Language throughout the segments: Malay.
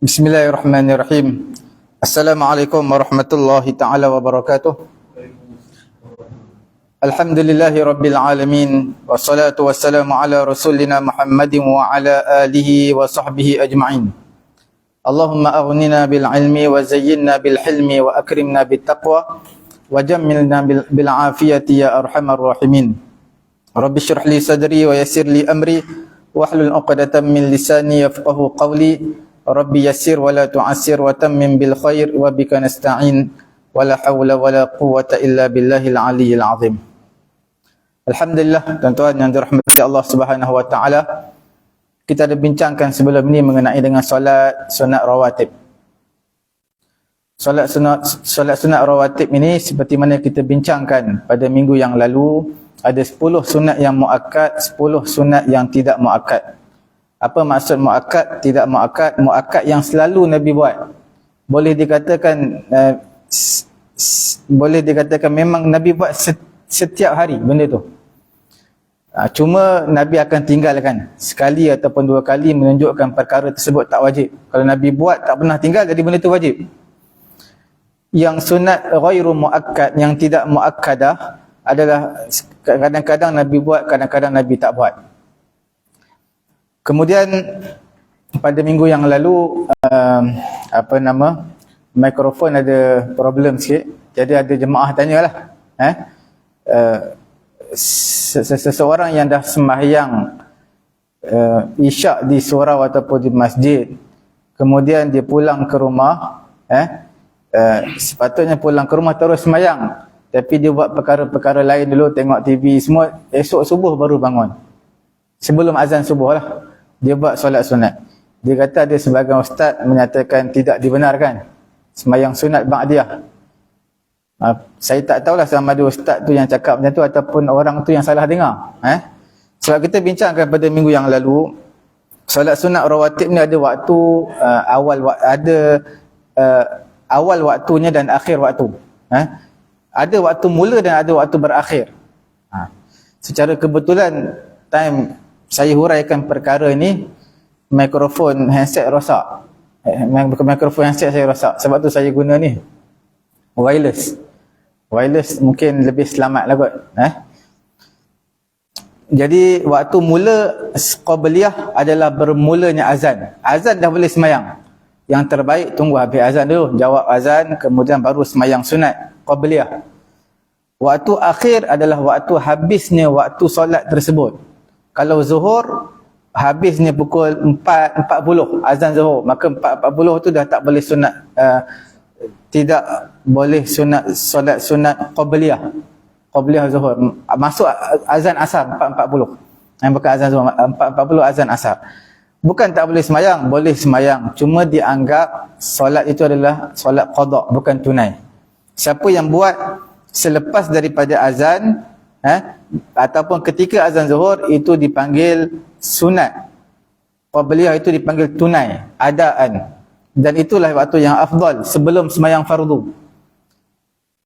Bismillahirrahmanirrahim. Assalamualaikum warahmatullahi ta'ala wabarakatuh. Alhamdulillahi rabbil alamin. Wassalatu wassalamu ala rasulina Muhammadin wa ala alihi wa sahbihi ajma'in. Allahumma aghnina bil ilmi wa zayyinna bil hilmi wa akrimna bit taqwa wa jammilna bil afiyati ya arhamar rahimin. Rabbi shrah li sadri wa yassir li amri wahlul 'uqdatam min lisani yafqahu qawli. Rabbi yassir wa la tu'assir wa tammim bil khair wa bika nasta'in wa la hawla wa la quwwata illa billahil aliyyil azim. Alhamdulillah, tuan-tuan yang dirahmati Allah Subhanahu wa taala, kita ada bincangkan sebelum ini mengenai dengan solat sunat rawatib. Solat sunat rawatib ini seperti mana kita bincangkan pada minggu yang lalu, ada 10 sunat yang muakkad, 10 sunat yang tidak muakkad. Apa maksud muakkad, tidak muakkad? Muakkad yang selalu Nabi buat. Boleh dikatakan memang Nabi buat setiap hari benda tu. Cuma Nabi akan tinggalkan sekali ataupun 2 kali menunjukkan perkara tersebut tak wajib. Kalau Nabi buat tak pernah tinggal, jadi benda tu wajib. Yang sunat ghairu muakkad, yang tidak muakkadah adalah kadang-kadang Nabi buat, kadang-kadang Nabi tak buat. Kemudian pada minggu yang lalu mikrofon ada problem sikit. Jadi ada jemaah tanyalah, seseorang yang dah sembahyang isyak di surau ataupun di masjid, kemudian dia pulang ke rumah, sepatutnya pulang ke rumah terus sembahyang, tapi dia buat perkara-perkara lain dulu, tengok TV semua, esok subuh baru bangun. Sebelum azan subuh lah dia buat solat sunat. Dia kata ada sebahagian ustaz menyatakan tidak dibenarkan sembahyang sunat ba'diyah. Saya tak tahulah sama ada ustaz tu yang cakap macam tu ataupun orang tu yang salah dengar. Sebab kita bincangkan pada minggu yang lalu, solat sunat rawatib ni ada waktu awal waktunya dan akhir waktu. Ada waktu mula dan ada waktu berakhir. Secara kebetulan time saya huraikan perkara ini, mikrofon handset rosak. Mikrofon handset saya rosak. Sebab tu saya guna ni wireless. Wireless mungkin lebih selamat lah kot. Jadi waktu mula qabliyah adalah bermulanya azan. Azan dah boleh semayang. Yang terbaik tunggu habis azan dulu, jawab azan, kemudian baru semayang sunat qabliyah. Waktu akhir adalah waktu habisnya waktu solat tersebut. Kalau zuhur habisnya pukul 4.40 azan zuhur, maka 4.40 tu dah tak boleh sunat, tidak boleh solat sunat qabliyah zuhur. Masuk azan asar 4.40. Bukan azan zuhur, 4.40 azan asar. Bukan tak boleh semayang, boleh semayang. Cuma dianggap solat itu adalah solat qada, bukan tunai. Siapa yang buat selepas daripada azan, ataupun ketika azan zuhur, itu dipanggil sunat. Qabliyah itu dipanggil tunai, adaan. Dan itulah waktu yang afdal sebelum sembahyang fardu.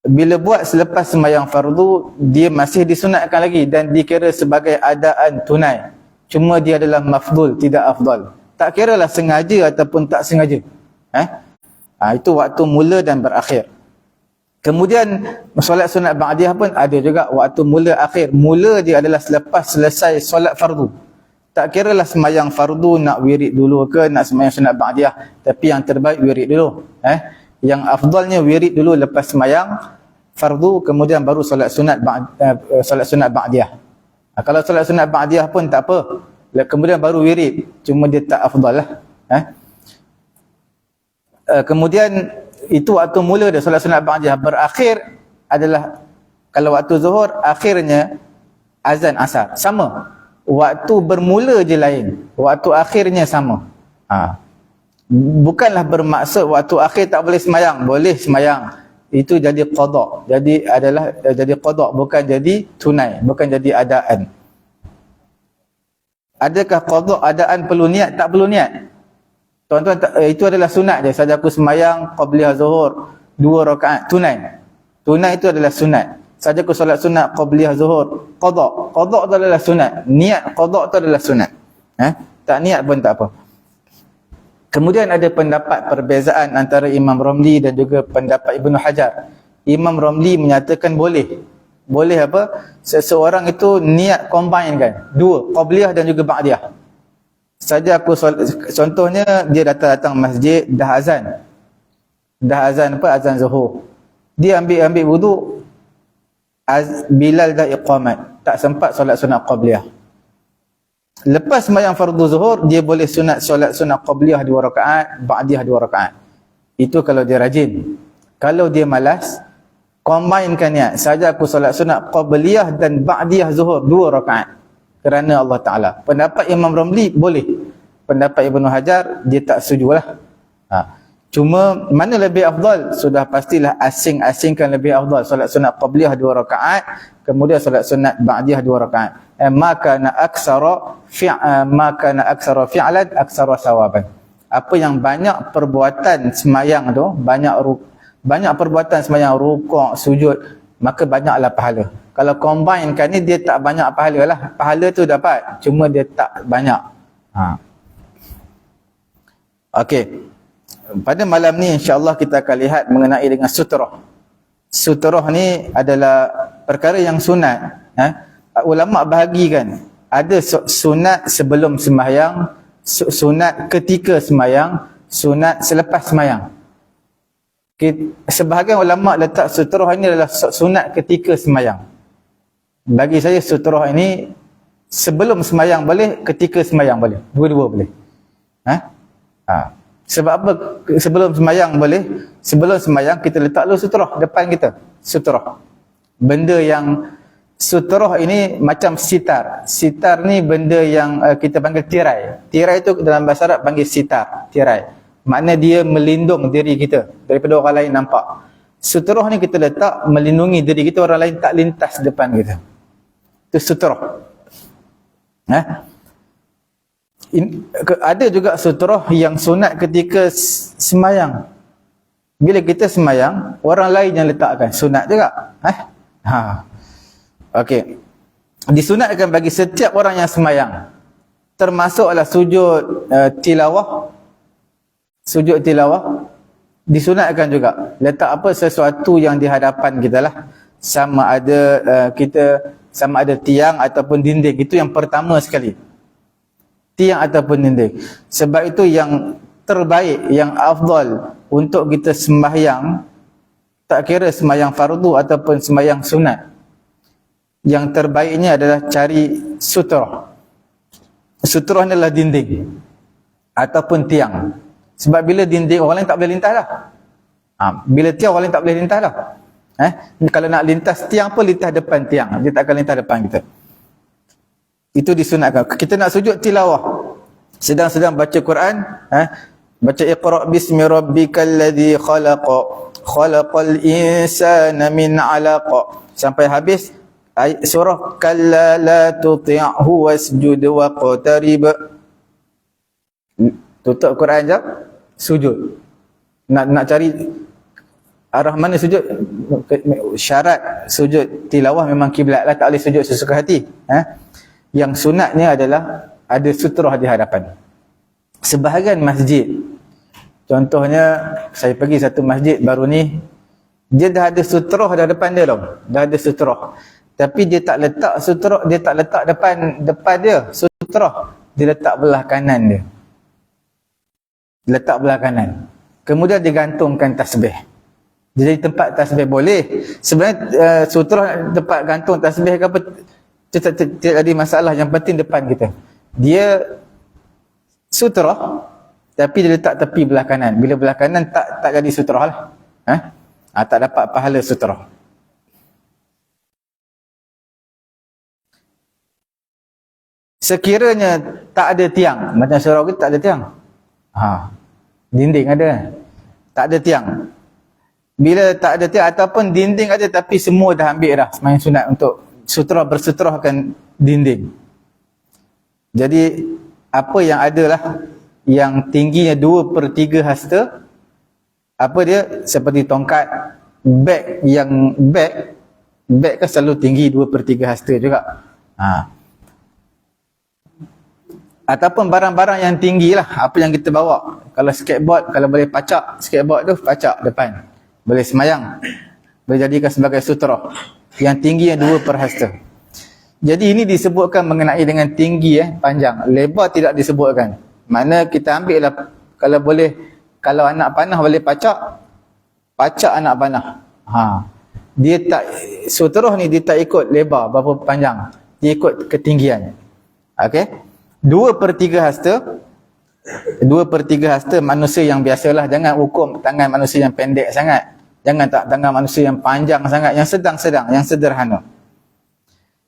Bila buat selepas sembahyang fardu, dia masih disunatkan lagi dan dikira sebagai adaan tunai. Cuma dia adalah mafdul, tidak afdal. Tak kiralah sengaja ataupun tak sengaja. Itu waktu mula dan berakhir. Kemudian solat sunat ba'diyah pun ada juga waktu mula akhir. Mula dia adalah selepas selesai solat fardu. Tak kiralah sembahyang fardu nak wirid dulu ke nak sembahyang sunat ba'diyah, tapi yang terbaik wirid dulu. Yang afdalnya wirid dulu lepas sembahyang fardu, kemudian baru solat sunat ba'diyah. Kalau solat sunat ba'diyah pun tak apa, kemudian baru wirid, cuma dia tak afdal lah. Kemudian itu waktu mula dia solat sunat ba'diyah. Berakhir adalah kalau waktu zuhur, akhirnya azan asar. Sama. Waktu bermula je lain, waktu akhirnya sama. Bukanlah bermaksud waktu akhir tak boleh semayang. Boleh semayang. Itu jadi qada. Jadi qada, bukan jadi tunai, bukan jadi adaan. Adakah qada adaan perlu niat? Tak perlu niat. Tuan-tuan, itu adalah sunat je. Saja aku semayang qabliyah zuhur 2 rakaat tunai. Tunai itu adalah sunat. Saja aku solat sunat qabliyah zuhur qada. Qada itu adalah sunat. Niat qada itu adalah sunat. Tak niat pun tak apa. Kemudian ada pendapat perbezaan antara Imam Romli dan juga pendapat Ibnu Hajar. Imam Romli menyatakan boleh. Boleh apa? Seseorang itu niat combine kan. Dua, qabliyah dan juga ba'diyah. Saja aku contohnya dia datang masjid dah azan. Dah azan apa? Azan Zuhur. Dia ambil wuduk, Bilal dah iqamat. Tak sempat solat sunat qabliyah. Lepas sembahyang fardu zuhur, dia boleh solat sunat qabliyah 2 rakaat, ba'diyah 2 rakaat. Itu kalau dia rajin. Kalau dia malas, combinekan niat. Saja aku solat sunat qabliyah dan ba'diyah zuhur 2 rakaat. Kerana Allah Ta'ala. Pendapat Imam Ramli boleh. Pendapat Ibnu Hajar, dia tak setujulah. Cuma mana lebih afdal? Sudah pastilah asing-asingkan lebih afdal. Solat sunat qabliyah 2 rakaat, kemudian solat sunat ba'diyah 2 rakaat. Maka na aksara fi'lan aksara sawaban. Apa yang banyak perbuatan semayang tu, banyak perbuatan semayang, rukuk, sujud, maka banyaklah pahala. Kalau combinekan ni, dia tak banyak pahala lah. Pahala tu dapat, cuma dia tak banyak. Okey. Pada malam ni insya-Allah kita akan lihat mengenai dengan sutrah. Sutrah ni adalah perkara yang sunat. Ulama bahagikan, ada sunat sebelum sembahyang, sunat ketika sembahyang, sunat selepas sembahyang. Sebahagian ulama letak sutrah ini adalah sunat ketika sembahyang. Bagi saya sutrah ini sebelum sembahyang boleh, ketika sembahyang boleh. Dua-dua boleh. Sebab apa sebelum sembahyang boleh? Sebelum sembahyang kita letak dulu sutrah depan kita. Sutrah. Benda yang sutrah ini macam sitar. Sitar ni benda yang kita panggil tirai. Tirai itu dalam bahasa Arab panggil sitar, tirai. Makna dia melindung diri kita daripada orang lain nampak. Sutrah ni kita letak melindungi diri kita, orang lain tak lintas depan kita. Itu sutrah. Ada juga sutrah yang sunat ketika semayang. Bila kita semayang, orang lain yang letakkan, sunat juga. Okey. Disunatkan bagi setiap orang yang semayang. Termasuklah sujud tilawah. Sujud tilawah disunatkan juga. Letak apa? Sesuatu yang di hadapan kita lah. Sama ada tiang ataupun dinding. Itu yang pertama sekali. Tiang ataupun dinding. Sebab itu yang terbaik, yang afdal untuk kita sembahyang, tak kira sembahyang fardu ataupun sembahyang sunat, yang terbaiknya adalah cari sutrah. Sutrah adalah dinding ataupun tiang. Sebab bila dinding, orang lain tak boleh lintas dah. Bila tiang, orang lain tak boleh lintas dah. Kalau nak lintas tiang pun, lintas depan tiang. Dia tak akan lintas depan kita. Itu disunatkan. Kita nak sujud tilawah, sedang baca Quran, baca Iqra' bismi rabbikal ladzi khalaqa khalaqal insana min 'alaq sampai habis surah kalla la tuti'hu wasjud waqtarib. Tutup Quran jap, sujud. Nak cari arah mana sujud. Syarat sujud tilawah memang kiblat lah, tak boleh sujud sesuka hati. Yang sunatnya adalah ada sutrah di hadapan. Sebahagian masjid, contohnya saya pergi satu masjid baru ni, dia dah ada sutrah dah depan dia tau. Dah ada sutrah. Tapi dia tak letak sutrah, dia tak letak depan dia sutrah. Dia letak belah kanan dia. Letak belah kanan. Kemudian digantungkan tasbih. Jadi tempat tasbih boleh. Sebenarnya sutrah tempat gantung tasbih ke apa, tidak ada masalah. Yang penting depan kita. Dia sutrah, tapi dia letak tepi belah kanan. Bila belah kanan tak jadi sutrah lah. Tak dapat pahala sutrah. Sekiranya tak ada tiang, macam surau kita tak ada tiang. Dinding ada, tak ada tiang. Bila tak ada tiang ataupun dinding ada tapi semua dah ambil dah sembahyang sunat untuk bersutrahkan dinding. Jadi apa yang adalah yang tingginya 2/3 hasta, apa dia, seperti tongkat, beg kan selalu tinggi 2/3 hasta juga. Ataupun barang-barang yang tinggi lah, apa yang kita bawa. Kalau skateboard, kalau boleh pacak skateboard tu, pacak depan. Boleh semayang. Boleh jadikan sebagai sutra. Yang tinggi yang 2 per hasta. Jadi ini disebutkan mengenai dengan tinggi panjang. Lebar tidak disebutkan. Mana kita ambil lah, kalau boleh, kalau anak panah boleh pacak, pacak anak panah. Dia tak, sutra ni dia tak ikut lebar berapa panjang. Dia ikut ketinggian. Okey. 2/3 hasta, 2/3 hasta manusia yang biasalah. Jangan ukur tangan manusia yang pendek sangat. Jangan tak tangan manusia yang panjang sangat. Yang sedang-sedang, yang sederhana.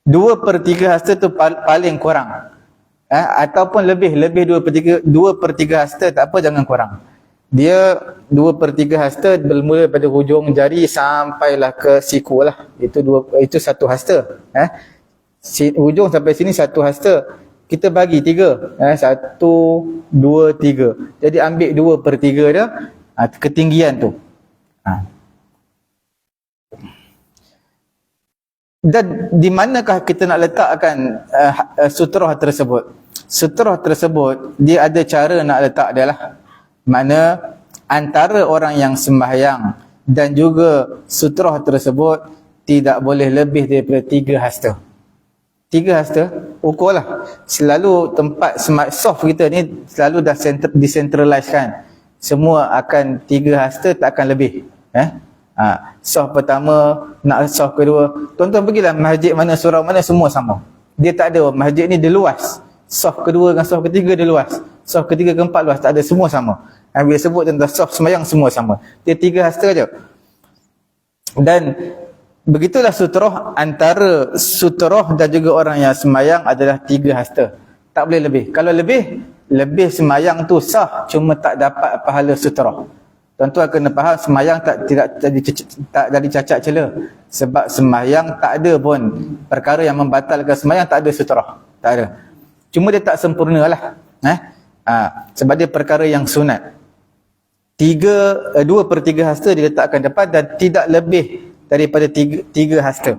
2/3 hasta tu paling kurang. Ataupun lebih 2/3 hasta tak apa, jangan kurang. Dia 2/3 hasta bermula pada hujung jari sampailah ke siku lah. Itu 1 hasta. Hujung sampai sini 1 hasta. Kita bagi 3. 1, 2, 3. Jadi ambil 2/3 dia, ketinggian tu. Dan di manakah kita nak letakkan sutrah tersebut? Sutrah tersebut, dia ada cara nak letak dia lah. Mana antara orang yang sembahyang dan juga sutrah tersebut tidak boleh lebih daripada 3 hasta. 3 hasta, ukurlah. Selalu tempat soft kita ni selalu dah decentralizekan. Semua akan 3 hasta, tak akan lebih. Soft pertama, nak soft kedua. Tuan-tuan pergilah masjid mana, surau mana, semua sama. Dia tak ada, masjid ni dia luas. Soft kedua dengan soft ketiga dia luas. Soft ketiga keempat luas, tak ada, semua sama. Bila sebut tentang soft sembahyang, semua sama. Dia 3 hasta je. Dan begitulah sutrah, antara sutrah dan juga orang yang sembahyang adalah 3 hasta. Tak boleh lebih. Kalau lebih sembahyang tu sah, cuma tak dapat pahala sutrah. Tuan-tuan kena faham, sembahyang tak jadi cacat cela. Sebab sembahyang tak ada pun perkara yang membatalkan sembahyang, tak ada sutrah. Tak ada. Cuma dia tak sempurna lah. Sebab dia perkara yang sunat. 2/3 hasta diletakkan depan dan tidak lebih daripada 3 hasta.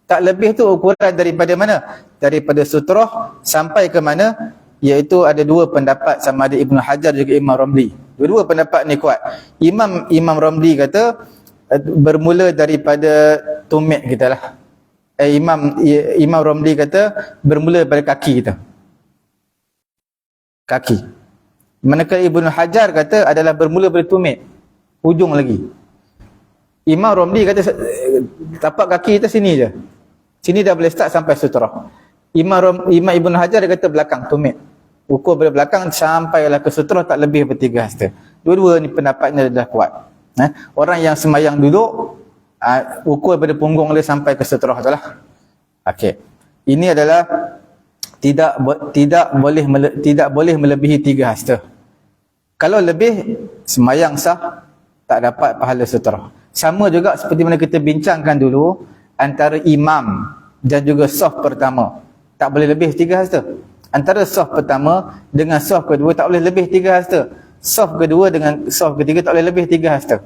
Tak lebih tu ukuran daripada mana? Daripada sutrah sampai ke mana? Iaitu ada 2 pendapat, sama ada Ibn Hajar juga Imam Ramli. Dua-dua pendapat ni kuat. Imam Ramli kata bermula daripada tumit kita lah. Imam Ramli kata bermula daripada kaki kita. Kaki. Manakala Ibn Hajar kata adalah bermula dari tumit, hujung lagi. Imam Ramli kata tapak kaki kita sini je. Sini dah boleh start sampai sutrah. Imam Ibn Hajar dia kata belakang tumit. Ukur dari belakang sampailah ke sutrah, tak lebih daripada 3 hasta. Dua-dua ni pendapatnya dah kuat. Orang yang sembahyang duduk, ukur daripada punggung dia sampai ke sutrah tu lah. Okey. Ini adalah tidak boleh melebihi 3 hasta. Kalau lebih, sembahyang sah, tak dapat pahala sutrah. Sama juga seperti mana kita bincangkan dulu, antara imam dan juga saf pertama, tak boleh lebih 3 hasta. Antara saf pertama dengan saf kedua tak boleh lebih 3 hasta. Saf kedua dengan saf ketiga tak boleh lebih 3 hasta.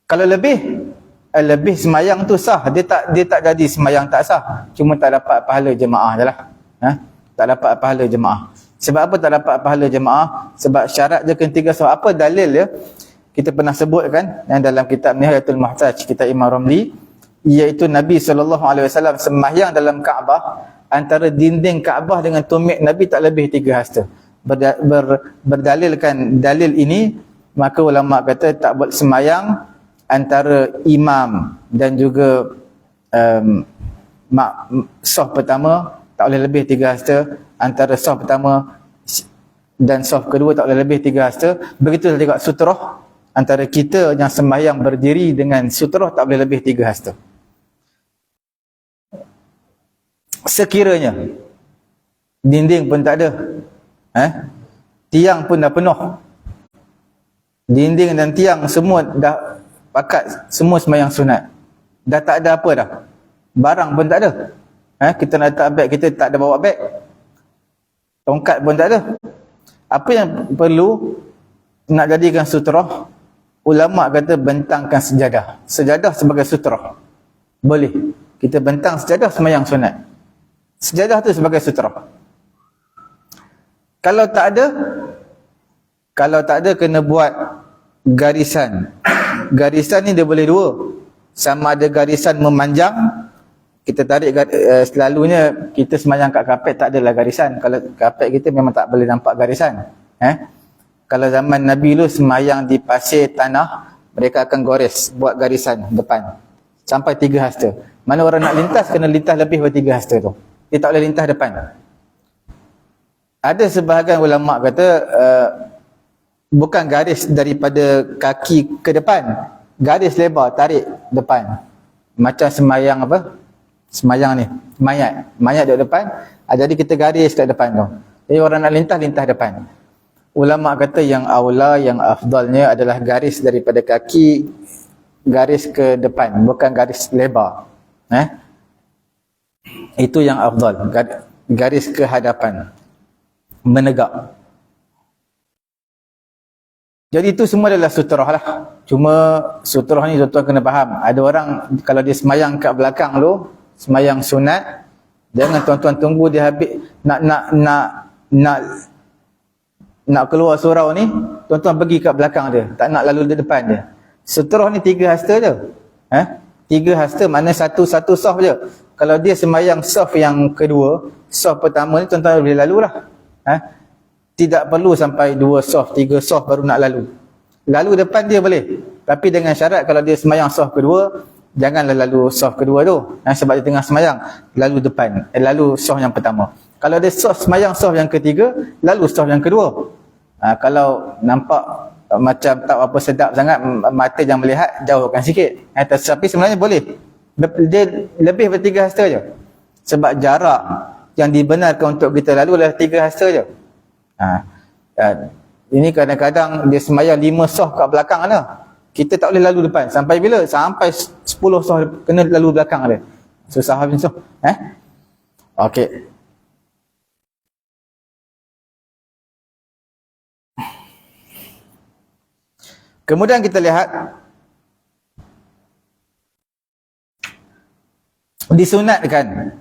Kalau lebih sembahyang tu sah, dia tak jadi sembahyang tak sah, cuma tak dapat pahala jemaah je lah. Tak dapat pahala jemaah. Sebab apa tak dapat pahala jemaah? Sebab syarat dia kena 3 saf. Apa dalil dia? Kita pernah sebutkan yang dalam kitab Nihayatul Muhtaj, kitab Imam Ramli, iaitu Nabi SAW sembahyang dalam Kaabah, antara dinding Kaabah dengan tumit Nabi tak lebih 3 hasta. Berdalilkan dalil ini, maka ulama kata tak boleh sembahyang antara imam dan juga saf pertama tak boleh lebih 3 hasta. Antara saf pertama dan saf kedua tak boleh lebih 3 hasta. Begitu juga sutrah, antara kita yang sembahyang berdiri dengan sutrah tak boleh lebih 3 hasta. Sekiranya dinding pun tak ada, tiang pun dah penuh, dinding dan tiang semua dah pakat, semua sembahyang sunat, dah tak ada apa dah, barang pun tak ada, kita nak letak beg, kita tak ada bawa beg, tongkat pun tak ada. Apa yang perlu nak jadikan sutrah? Ulama kata bentangkan sejadah sebagai sutrah. Boleh kita bentang sejadah sembahyang sunat, sejadah tu sebagai sutrah. Kalau tak ada kena buat garisan. Garisan ni dia boleh dua. Sama ada garisan memanjang, kita tarik selalunya kita semayang kat kapet tak adalah garisan. Kalau kapet kita memang tak boleh nampak garisan. Kalau zaman Nabi dulu semayang di pasir tanah, mereka akan gores, buat garisan depan sampai 3 hasta. Mana orang nak lintas, kena lintas lebih dari 3 hasta tu. Dia tak boleh lintas depan. Ada sebahagian ulama kata bukan garis daripada kaki ke depan, garis lebar tarik depan. Macam semayang apa? Semayang ni, mayat duduk depan, jadi kita garis kat depan tu. Jadi orang nak lintas depan. Ulama kata yang aula, yang afdalnya adalah garis daripada kaki garis ke depan, bukan garis lebar. Itu yang afdal, garis ke hadapan, menegak. Jadi itu semua adalah sutrah lah. Cuma sutrah ni tuan-tuan kena faham. Ada orang kalau dia semayang kat belakang tu, semayang sunat, jangan tuan-tuan tunggu dia habis nak keluar surau ni, tuan-tuan pergi kat belakang dia, tak nak lalu di depan dia. Sutrah ni 3 hasta je. 3 hasta makna satu saf je. Kalau dia semayang saf yang kedua, saf pertama ni tuan-tuan boleh lalulah. Tidak perlu sampai 2 saf, 3 saf baru nak lalu. Lalu depan dia boleh. Tapi dengan syarat kalau dia semayang saf kedua, janganlah lalu saf kedua tu. Sebab dia tengah semayang, lalu depan. Lalu saf yang pertama. Kalau dia semayang saf yang ketiga, lalu saf yang kedua. Kalau nampak macam tak apa sedap sangat, mata yang melihat, jauhkan sikit. Tapi sebenarnya boleh. Dia lebih dari 3 hasta je. Sebab jarak yang dibenarkan untuk kita lalu adalah 3 hasta je. Ini kadang-kadang dia semayang 5 saf kat belakang mana. Kita tak boleh lalu depan. Sampai bila? Sampai 10 saf kena lalu belakang dia. Susah habis tu. Okey. Kemudian kita lihat disunatkan,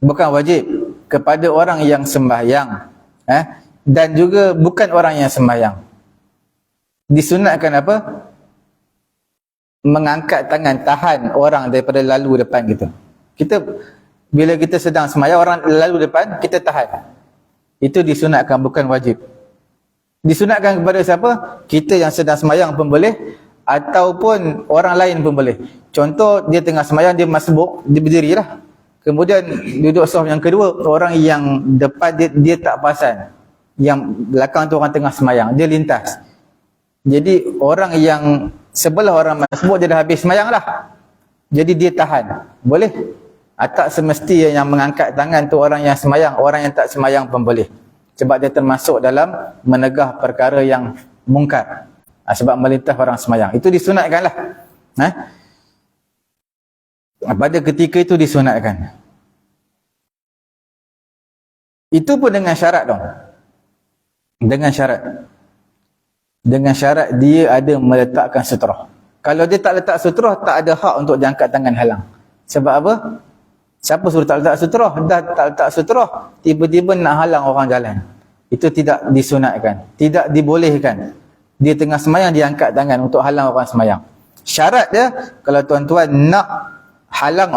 bukan wajib, kepada orang yang sembahyang dan juga bukan orang yang sembahyang. Disunatkan apa? Mengangkat tangan, tahan orang daripada lalu depan kita. Bila kita sedang sembahyang, orang lalu depan, kita tahan. Itu disunatkan, bukan wajib. Disunatkan kepada siapa? Kita yang sedang semayang pun boleh, ataupun orang lain pun boleh. Contoh, dia tengah semayang, dia masbuk, dia berdiri lah. Kemudian duduk saf yang kedua, orang yang depan dia tak perasan. Yang belakang tu orang tengah semayang, dia lintas. Jadi orang yang sebelah orang masbuk, dia dah habis semayang lah. Jadi dia tahan. Boleh? Tak semesti yang mengangkat tangan tu orang yang semayang, orang yang tak semayang pun boleh. Sebab dia termasuk dalam menegah perkara yang mungkar. Sebab melintas orang semayang. Itu disunatkan lah. Pada ketika itu disunatkan. Itu pun dengan syarat dong. Dengan syarat dia ada meletakkan sutrah. Kalau dia tak letak sutrah, tak ada hak untuk dia angkat tangan halang. Sebab apa? Siapa suruh tak letak sutrah? Dah tak letak sutrah, tiba-tiba nak halang orang jalan. Itu tidak disunatkan, tidak dibolehkan. Dia tengah semayang, dia angkat tangan untuk halang orang semayang. Syarat dia, kalau tuan-tuan nak halang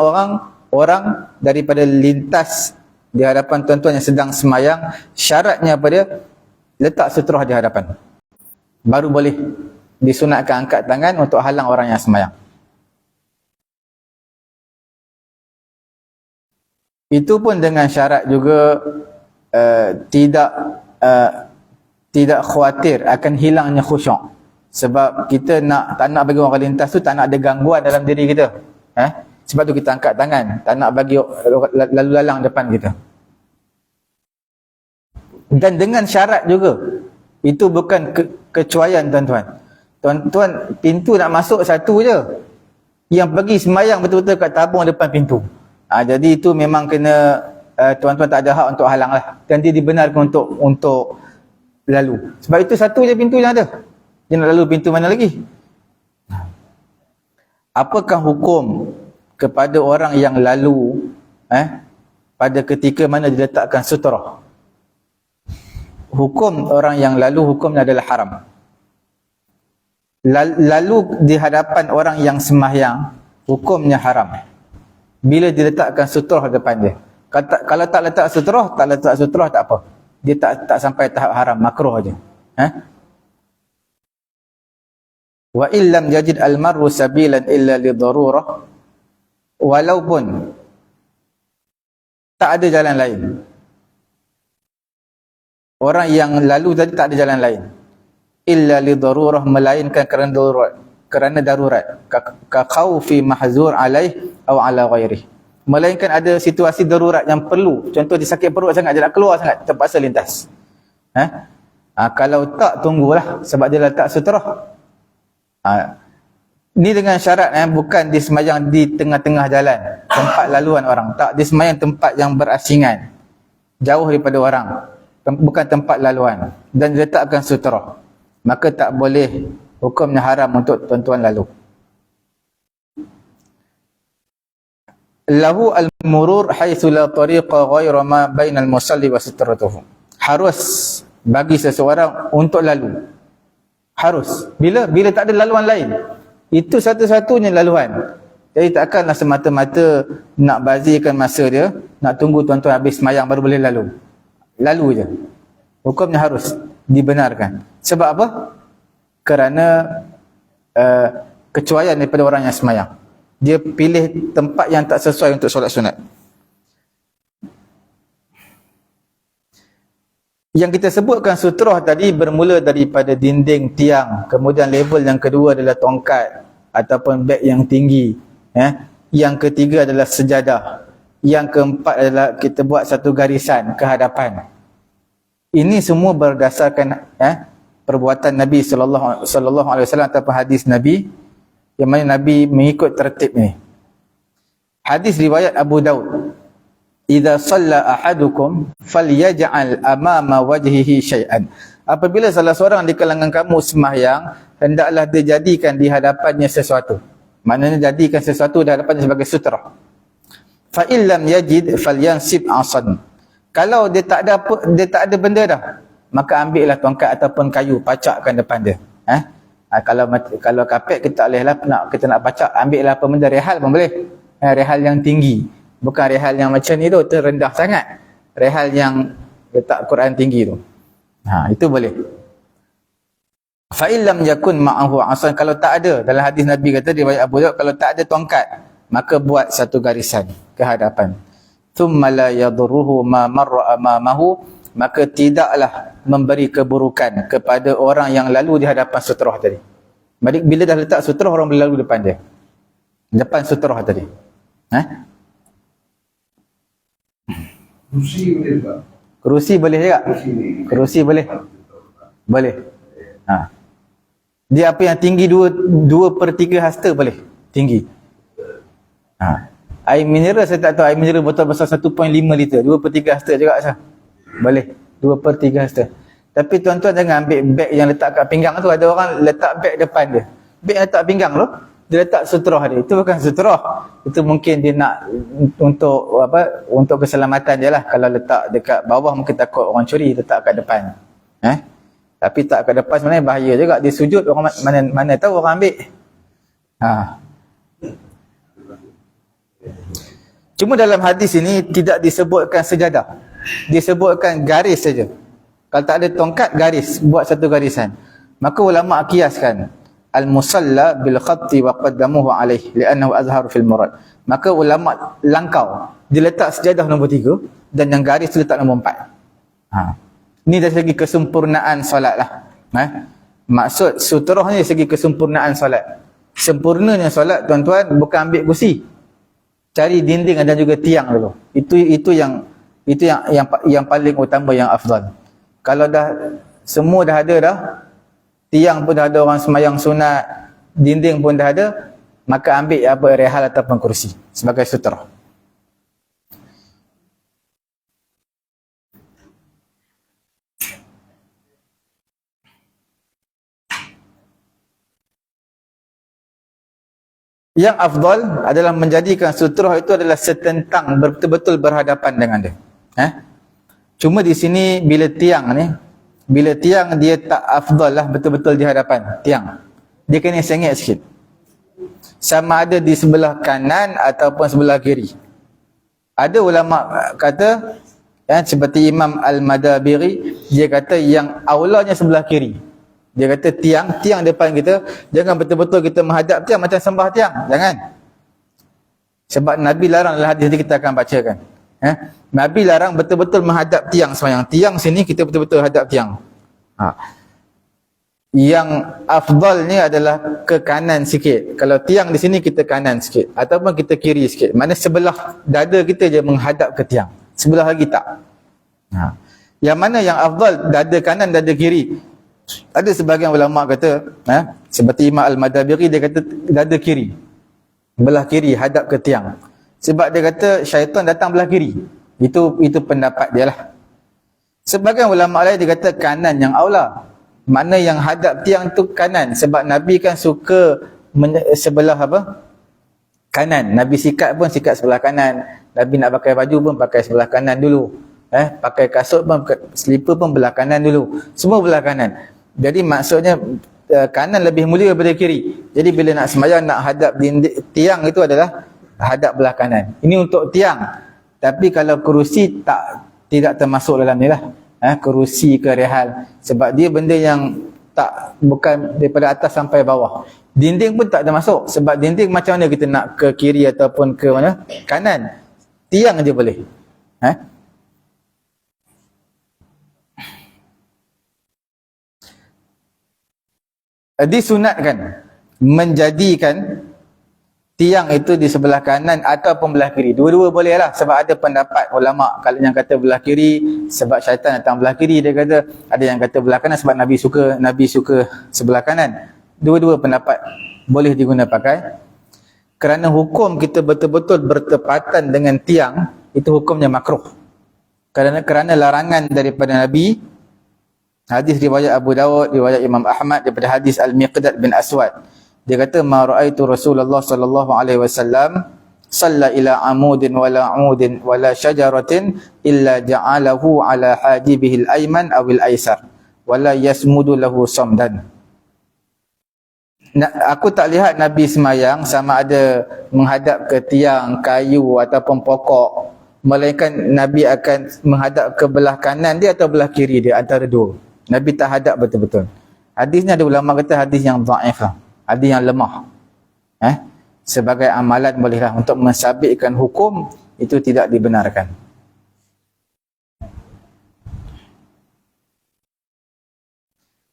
orang daripada lintas di hadapan tuan-tuan yang sedang semayang, syaratnya apa dia? Letak sutrah di hadapan. Baru boleh disunatkan angkat tangan untuk halang orang yang semayang. Itu pun dengan syarat juga tidak khawatir akan hilangnya khusyuk. Sebab kita tak nak bagi orang lintas tu, tak nak ada gangguan dalam diri kita. Sebab tu kita angkat tangan, tak nak bagi lalu lalang depan kita. Dan dengan syarat juga, itu bukan kecuaian tuan-tuan. Tuan-tuan, pintu nak masuk satu je. Yang pergi semayang betul-betul kat tabung depan pintu. Jadi itu memang kena, tuan-tuan tak ada hak untuk halang lah. Dan dia dibenarkan untuk lalu. Sebab itu satu je pintu yang ada. Dia nak lalu pintu mana lagi? Apakah hukum kepada orang yang lalu pada ketika mana diletakkan sutrah? hukum orang yang lalu hukumnya adalah haram. Lalu di hadapan orang yang sembahyang, hukumnya haram. Bila diletakkan sutrah depan dia. Kalau tak letak sutrah tak apa. Dia tak sampai tahap haram, makruh aja. Wa illam yajid al-mar'u sabilan illa li darurah, walaupun tak ada jalan lain. Orang yang lalu tadi tak ada jalan lain. Illa li darurah, melainkan kerana darurat. Ka khaufi mahzur alaih aw ala ghairih. Melainkan ada situasi darurat yang perlu. Contoh dia sakit perut sangat, dia nak keluar sangat, terpaksa lintas. Kalau tak, tunggulah sebab dia letak sutrah. Ni dengan syarat bukan dia sembahyang di tengah-tengah jalan, tempat laluan orang. Tak, dia sembahyang tempat yang berasingan, jauh daripada orang, bukan tempat laluan, dan diletakkan sutrah. Maka tak boleh, hukumnya haram untuk tuan-tuan lalu. Lahu al-murur haitsu la tariqa ghayra ma bainal musalli wa sitratuhu. Harus bagi seseorang untuk lalu. Harus. Bila tak ada laluan lain. Itu satu-satunya laluan. Jadi takkanlah semata-mata nak bazirkan masa dia, nak tunggu tuan-tuan habis semayang baru boleh lalu. Lalu je. Hukumnya harus dibenarkan. Sebab apa? Kerana kecuaian daripada orang yang semayang. Dia pilih tempat yang tak sesuai untuk solat sunat. Yang kita sebutkan sutrah tadi bermula daripada dinding tiang, kemudian level yang kedua adalah tongkat ataupun beg yang tinggi, yang ketiga adalah sejadah, yang keempat adalah kita buat satu garisan ke hadapan. Ini semua berdasarkan perbuatan Nabi sallallahu alaihi wasallam ataupun hadis Nabi, yang mana Nabi mengikut tertib ini. Hadis riwayat Abu Daud, idza shalla ahadukum falyaj'al amama wajhihi syai'an. Apabila salah seorang di kalangan kamu sembahyang, hendaklah dia jadikan di hadapannya sesuatu. Maknanya jadikan sesuatu di hadapannya sebagai sutrah. Fa illam yajid falyansib 'asan. Kalau dia tak ada benda dah, maka ambillah tongkat ataupun kayu, pacakkan depan dia. Kalau kapet kita tak bolehlah kita nak pacak, ambillah apa benda, rehal pun boleh. Rehal yang tinggi. Bukan rehal yang macam ni tu, rendah sangat. Rehal yang letak Quran tinggi tu. Itu boleh. Fa illam yakun ma'ahu 'asan, kalau tak ada, dalam hadis Nabi kata riwayat Abu Daud, kalau tak ada tongkat, maka buat satu garisan ke hadapan. Thumma la yadurruhu ma marra amamahu, maka tidaklah memberi keburukan kepada orang yang lalu di hadapan sutrah tadi. Bila dah letak sutrah, orang boleh lalu depan dia. Depan sutrah tadi. Kerusi boleh juga. Kerusi boleh juga. Kerusi boleh. Boleh. Dia apa yang tinggi 2/3 hasta boleh. Tinggi. Air mineral saya tak tahu, air mineral botol besar 1.5 liter, 2/3 hasta juga sah. Boleh. 2/3 hasta. Tapi tuan-tuan jangan ambil beg yang letak kat pinggang tu. Ada orang letak beg depan dia. Beg yang letak pinggang tu, dia letak sutrah dia. Itu bukan sutrah. Itu mungkin dia nak untuk keselamatan je lah. Kalau letak dekat bawah mungkin takut orang curi, letak kat depan. Tapi tak kat depan sebenarnya bahaya juga. Dia sujud, orang mana tahu orang ambil. Cuma dalam hadis ini tidak disebutkan sejadah. Disebutkan garis saja. Kalau tak ada tongkat, garis, buat satu garisan. Maka ulama kiaskan al-musalla bil khatti wa qaddamuhu alaih li'annahu azhar fil murad. Maka ulama langkau, dia letak sejadah nombor 3 dan yang garis tu letak nombor 4. Ni dari segi kesempurnaan solat lah. Maksud sutrah ni dari segi kesempurnaan solat. Sempurnanya solat tuan-tuan bukan ambil kursi, cari dinding dan juga tiang dulu. Itu yang paling utama, yang afdal. Kalau dah semua dah ada dah, tiang pun dah ada orang semayang sunat, dinding pun dah ada, maka ambil rehal ataupun kursi sebagai sutrah. Yang afdal adalah menjadikan sutrah itu adalah setentang, betul-betul berhadapan dengan dia. Cuma di sini bila tiang ni, Bila tiang dia tak afdal lah betul-betul di hadapan tiang, dia kena sengit sikit. Sama ada di sebelah kanan ataupun sebelah kiri. Ada ulama kata, seperti Imam Al-Madabiri, dia kata yang aulanya sebelah kiri. Dia kata tiang depan kita, jangan betul-betul kita menghadap tiang macam sembah tiang. Jangan. Sebab Nabi larang dalam hadis nanti kita akan bacakan. Nabi larang betul-betul menghadap tiang sembahyang. Tiang sini kita betul-betul hadap tiang. Yang afdalnya adalah ke kanan sikit. Kalau tiang di sini kita kanan sikit ataupun kita kiri sikit. Mana sebelah dada kita je menghadap ke tiang. Sebelah lagi tak. Yang mana yang afdal, dada kanan, dada kiri? Ada sebahagian ulama kata, seperti Imam Al-Madabiri, dia kata dada kiri. Belah kiri hadap ke tiang. Sebab dia kata syaitan datang belah kiri. Itu pendapat dia lah. Sebagian ulama lain dia kata kanan yang aula. Mana yang hadap tiang tu kanan. Sebab Nabi kan suka sebelah apa? Kanan. Nabi sikat pun sikat sebelah kanan. Nabi nak pakai baju pun pakai sebelah kanan dulu. Pakai kasut pun, slipper pun belah kanan dulu. Semua belah kanan. Jadi maksudnya kanan lebih mulia daripada kiri. Jadi bila nak sembahyang, nak hadap tiang itu adalah hadap belah kanan. Ini untuk tiang. Tapi kalau kerusi tidak termasuk dalam ni lah. Kerusi ke rehal. Sebab dia benda yang bukan daripada atas sampai bawah. Dinding pun tak termasuk. Sebab dinding macam mana kita nak ke kiri ataupun ke mana? Kanan. Tiang je boleh. Disunatkan menjadikan tiang itu di sebelah kanan ataupun belah kiri. Dua-dua boleh lah. Sebab ada pendapat ulama kalau yang kata belah kiri sebab syaitan datang belah kiri, dia kata. Ada yang kata belah kanan sebab Nabi suka sebelah kanan. Dua-dua pendapat boleh diguna pakai. Kerana hukum kita betul-betul bertepatan dengan tiang, itu hukumnya makruh. Kerana larangan daripada Nabi. Hadis riwayat Abu Dawud, riwayat Imam Ahmad daripada hadis Al-Miqdad bin Aswad. Dia kata, ma ra'aitu Rasulullah sallallahu alaihi wasallam salla ila amudin wala amudin wala syajaratin illa ja'alahu ala hajibihi al-ayman aw al-aysar wala yasmudu lahu samdan. Aku tak lihat Nabi semayang sama ada menghadap ke tiang, kayu ataupun pokok, melainkan Nabi akan menghadap ke belah kanan dia atau belah kiri dia, antara dua. Nabi tak hadap betul-betul. Hadisnya ada ulama kata hadis yang dhaif lah. Hadis yang lemah. Sebagai amalan bolehlah, untuk mensabitkan hukum itu tidak dibenarkan.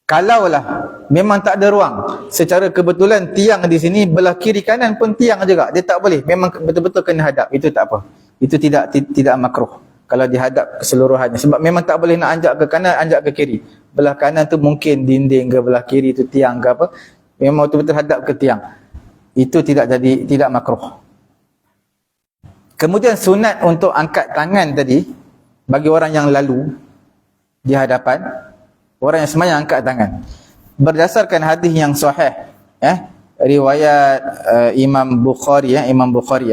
Kalaulah memang tak ada ruang, secara kebetulan tiang di sini belah kiri kanan pun tiang juga, dia tak boleh, memang betul-betul kena hadap, itu tak apa. Itu tidak makruh kalau dihadap keseluruhannya. Sebab memang tak boleh nak anjak ke kanan, anjak ke kiri. Belah kanan tu mungkin dinding ke, belah kiri tu tiang ke apa. Memang betul-betul hadap ke tiang. Itu tidak makruh. Kemudian sunat untuk angkat tangan tadi, bagi orang yang lalu di hadapan, orang yang sembahyang angkat tangan. Berdasarkan hadis yang sahih, riwayat Imam Bukhari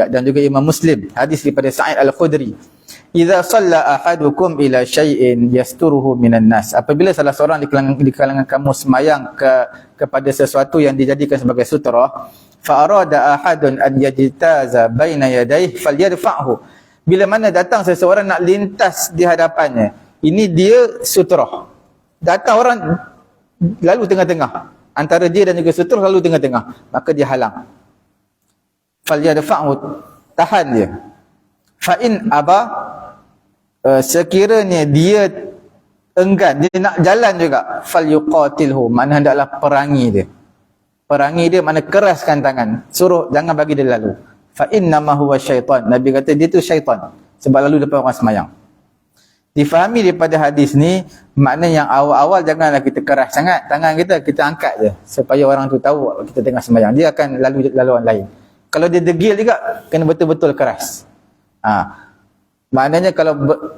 dan juga Imam Muslim, hadis daripada Sa'id Al-Khudri. Idza shalla ahadukum ila syai'in yasturuhu minan nas. Apabila salah seorang di kalangan kamu sembahyang kepada sesuatu yang dijadikan sebagai sutrah, fa arada ahadun an yajtaza baina yadayhi falyadfa'hu. Bila mana datang seseorang nak lintas di hadapannya, ini dia sutrah. Datang orang lalu tengah-tengah, antara dia dan juga sutrah lalu tengah-tengah, maka dia halang. Falyadfa'hu, tahan dia. Fa in aba, sekiranya dia enggan, dia nak jalan juga, falyuqatilhu, makna hendaklah perangi dia. Perangi dia makna keraskan tangan, suruh jangan bagi dia lalu. Fa innama huwa syaitan, Nabi kata dia tu syaitan sebab lalu depan orang sembahyang. Difahami daripada hadis ni, makna yang awal-awal janganlah kita keras sangat tangan kita angkat je supaya orang tu tahu kita tengah sembahyang, dia akan lalu orang lain. Kalau dia degil juga, kena betul-betul keras. Maknanya kalau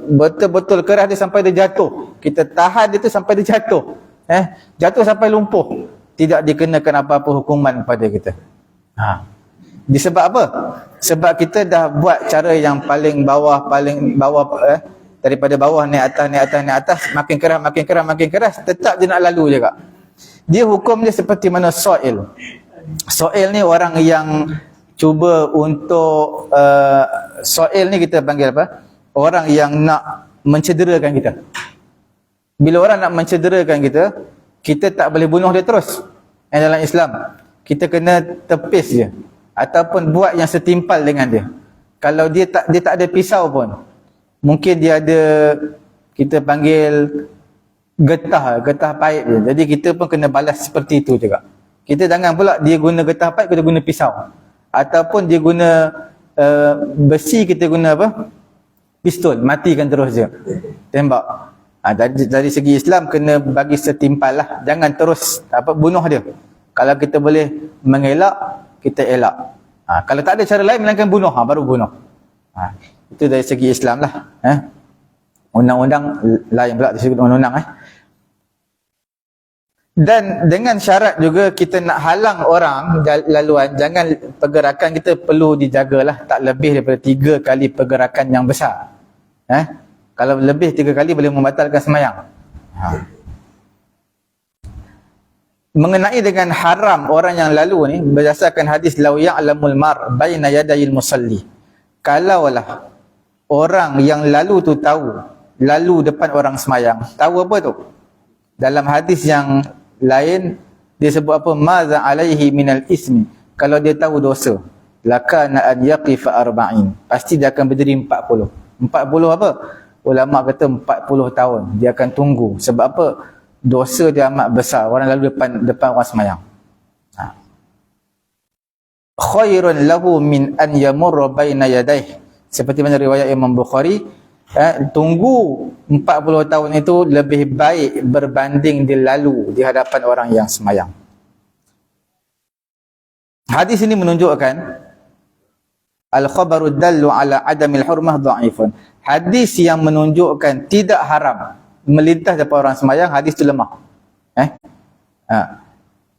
betul-betul keras dia sampai dia jatuh, kita tahan dia tu sampai dia jatuh, jatuh sampai lumpuh, tidak dikenakan apa-apa hukuman kepada kita. Disebab apa? Sebab kita dah buat cara yang paling bawah, daripada bawah naik atas, makin keras, tetap dia nak lalu juga. Dia hukum dia seperti mana soil. Soil ni orang yang cuba untuk soil ni kita panggil apa? Orang yang nak mencederakan kita. Bila orang nak mencederakan kita, kita tak boleh bunuh dia terus. Dalam Islam, kita kena tepis dia ataupun buat yang setimpal dengan dia. Kalau dia tak ada pisau pun, mungkin dia ada, kita panggil getah paip dia. Jadi kita pun kena balas seperti itu juga. Kita jangan pula dia guna getah paip, kita guna pisau. Ataupun dia guna besi, kita guna apa? Pistol, matikan terus je. Tembak. Dari segi Islam kena bagi setimpal lah. Jangan terus bunuh dia. Kalau kita boleh mengelak, kita elak. Kalau tak ada cara lain melainkan bunuh, baru bunuh. Itu dari segi Islam lah. Undang-undang lain pula dari segi undang-undang. Dan dengan syarat juga kita nak halang orang laluan, jangan pergerakan kita perlu dijagalah tak lebih daripada 3 kali pergerakan yang besar. Kalau lebih 3 kali boleh membatalkan sembahyang. Mengenai dengan haram orang yang lalu ni, berdasarkan hadis law ya'lamul mar baina yadayil musalli. Kalaulah orang yang lalu tu tahu, lalu depan orang sembahyang, tahu apa tu? Dalam hadis yang lain dia sebut apa? Maza alaihi minal ismi. Kalau dia tahu dosa, lakana an yaqifa arba'in. Pasti dia akan berdiri 40. 40 apa? Ulama kata 40 tahun dia akan tunggu. Sebab apa? Dosa dia amat besar. Orang lalu depan orang sembahyang. Khairun lahu min an yamurra baina yadayhi. Seperti mana riwayat Imam Bukhari, tunggu 40 tahun itu lebih baik berbanding dia lalu di hadapan orang yang sembahyang. Hadis ini menunjukkan al-khabaru dallu ala adamil hurmah dha'ifun. Hadis yang menunjukkan tidak haram melintas depan orang sembahyang, hadis itu lemah.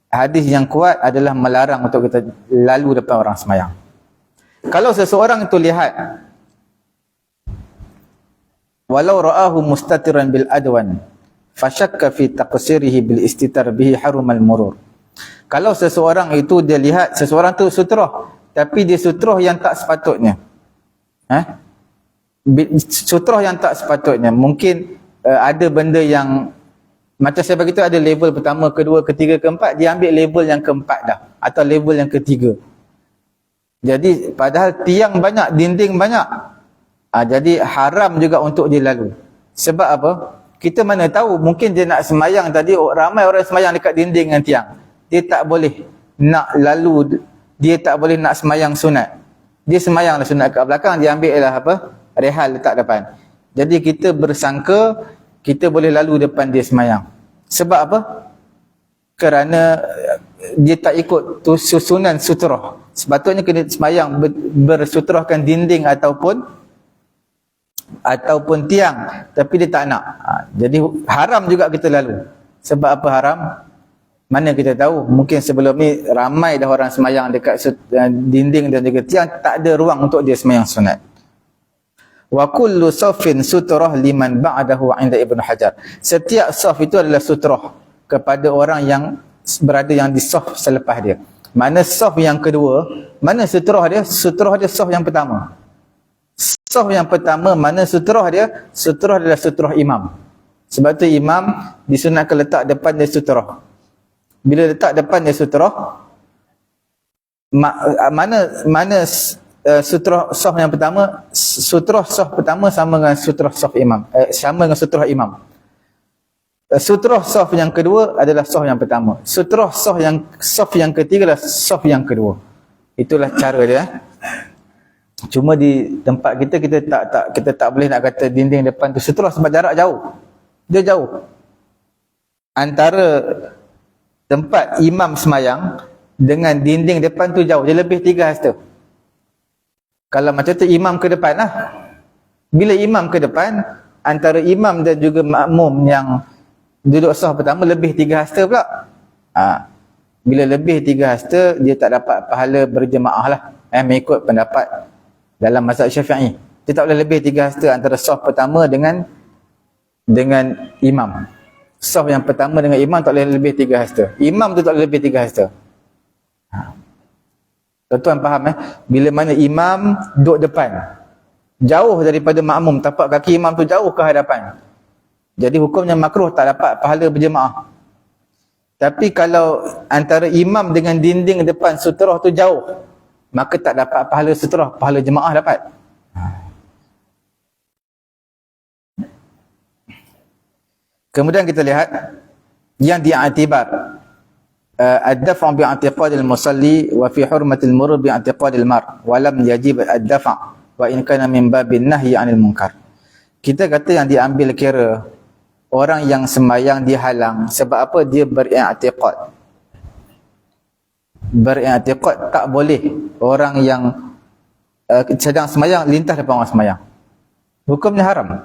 Hadis yang kuat adalah melarang untuk kita lalu depan orang sembahyang. Kalau seseorang itu lihat, walau ra'ahu mustatiran bil adwan fashakka fi taqsirihi bil istitar bihi harumal murur. Kalau seseorang itu dia lihat seseorang tu sutroh, tapi dia sutroh yang tak sepatutnya. Sutroh yang tak sepatutnya. Mungkin ada benda yang macam saya beritahu, ada level pertama, kedua, ketiga, keempat, dia ambil level yang keempat dah atau level yang ketiga. Jadi padahal tiang banyak, dinding banyak. Jadi haram juga untuk dia lalu. Sebab apa? Kita mana tahu, mungkin dia nak semayang tadi, ramai orang semayang dekat dinding dengan tiang. Dia tak boleh nak lalu, dia tak boleh nak semayang sunat. Dia semayanglah sunat kat belakang, dia ambil lah apa? Rehal letak depan. Jadi kita bersangka kita boleh lalu depan dia semayang. Sebab apa? Kerana dia tak ikut susunan sutroh. Sepatutnya kena semayang bersutrohkan dinding ataupun tiang, tapi dia tak nak. Jadi haram juga kita lalu. Sebab apa haram? Mana kita tahu, mungkin sebelum ni ramai dah orang semayang dekat dinding dan juga tiang, tak ada ruang untuk dia semayang sunat. Wa kullu safin sutrah liman ba'dahu 'inda Ibnu Hajar. Setiap saf itu adalah sutrah kepada orang yang berada yang di saf selepas dia. Mana saf yang kedua, mana sutrah dia? Sutrah dia saf yang pertama. Saf yang pertama, mana sutrah dia? Sutrah adalah sutrah imam. Sebab tu imam disunatkan letak depan dia sutrah. Bila letak depan dia sutrah, mana sutrah saf yang pertama, sutrah saf pertama sama dengan sutrah saf imam, sama dengan sutrah imam. Sutrah saf yang kedua adalah saf yang pertama. Sutrah saf yang ketiga adalah saf yang kedua. Itulah cara dia. Cuma di tempat kita tak boleh nak kata dinding depan tu sutrah sebab jarak jauh. Dia jauh. Antara tempat imam semayang dengan dinding depan tu jauh. Dia lebih 3 hasta. Kalau macam tu imam ke depan lah. Bila imam ke depan, antara imam dan juga makmum yang duduk saf pertama lebih 3 hasta pula. Bila lebih 3 hasta, dia tak dapat pahala berjemaah lah. Mengikut pendapat dalam mazhab Syafi'i. Dia tak boleh lebih 3 hasta antara saf pertama dengan imam. Saf yang pertama dengan imam tak boleh lebih 3 hasta. Imam tu tak boleh lebih 3 hasta. Tuan-tuan faham Bila mana imam duduk depan, jauh daripada makmum, tapak kaki imam tu jauh ke hadapan, jadi hukumnya makruh, tak dapat pahala berjemaah. Tapi kalau antara imam dengan dinding depan sutrah tu jauh, maka tak dapat pahala sutrah, pahala jemaah dapat. Kemudian kita lihat yang diiktibar ad-daf' bi'i'tiqad al-musalli wa fi hurmat al-murur bi'i'tiqad al-mar wa lam yajib ad-daf' wa in kana min babin nahyi 'anil munkar. Kita kata yang diambil kira orang yang sembahyang dihalang sebab apa? Dia beriktiqad. Beriktiqad tak boleh orang yang sedang sembahyang lintas depan orang sembahyang. Hukumnya haram.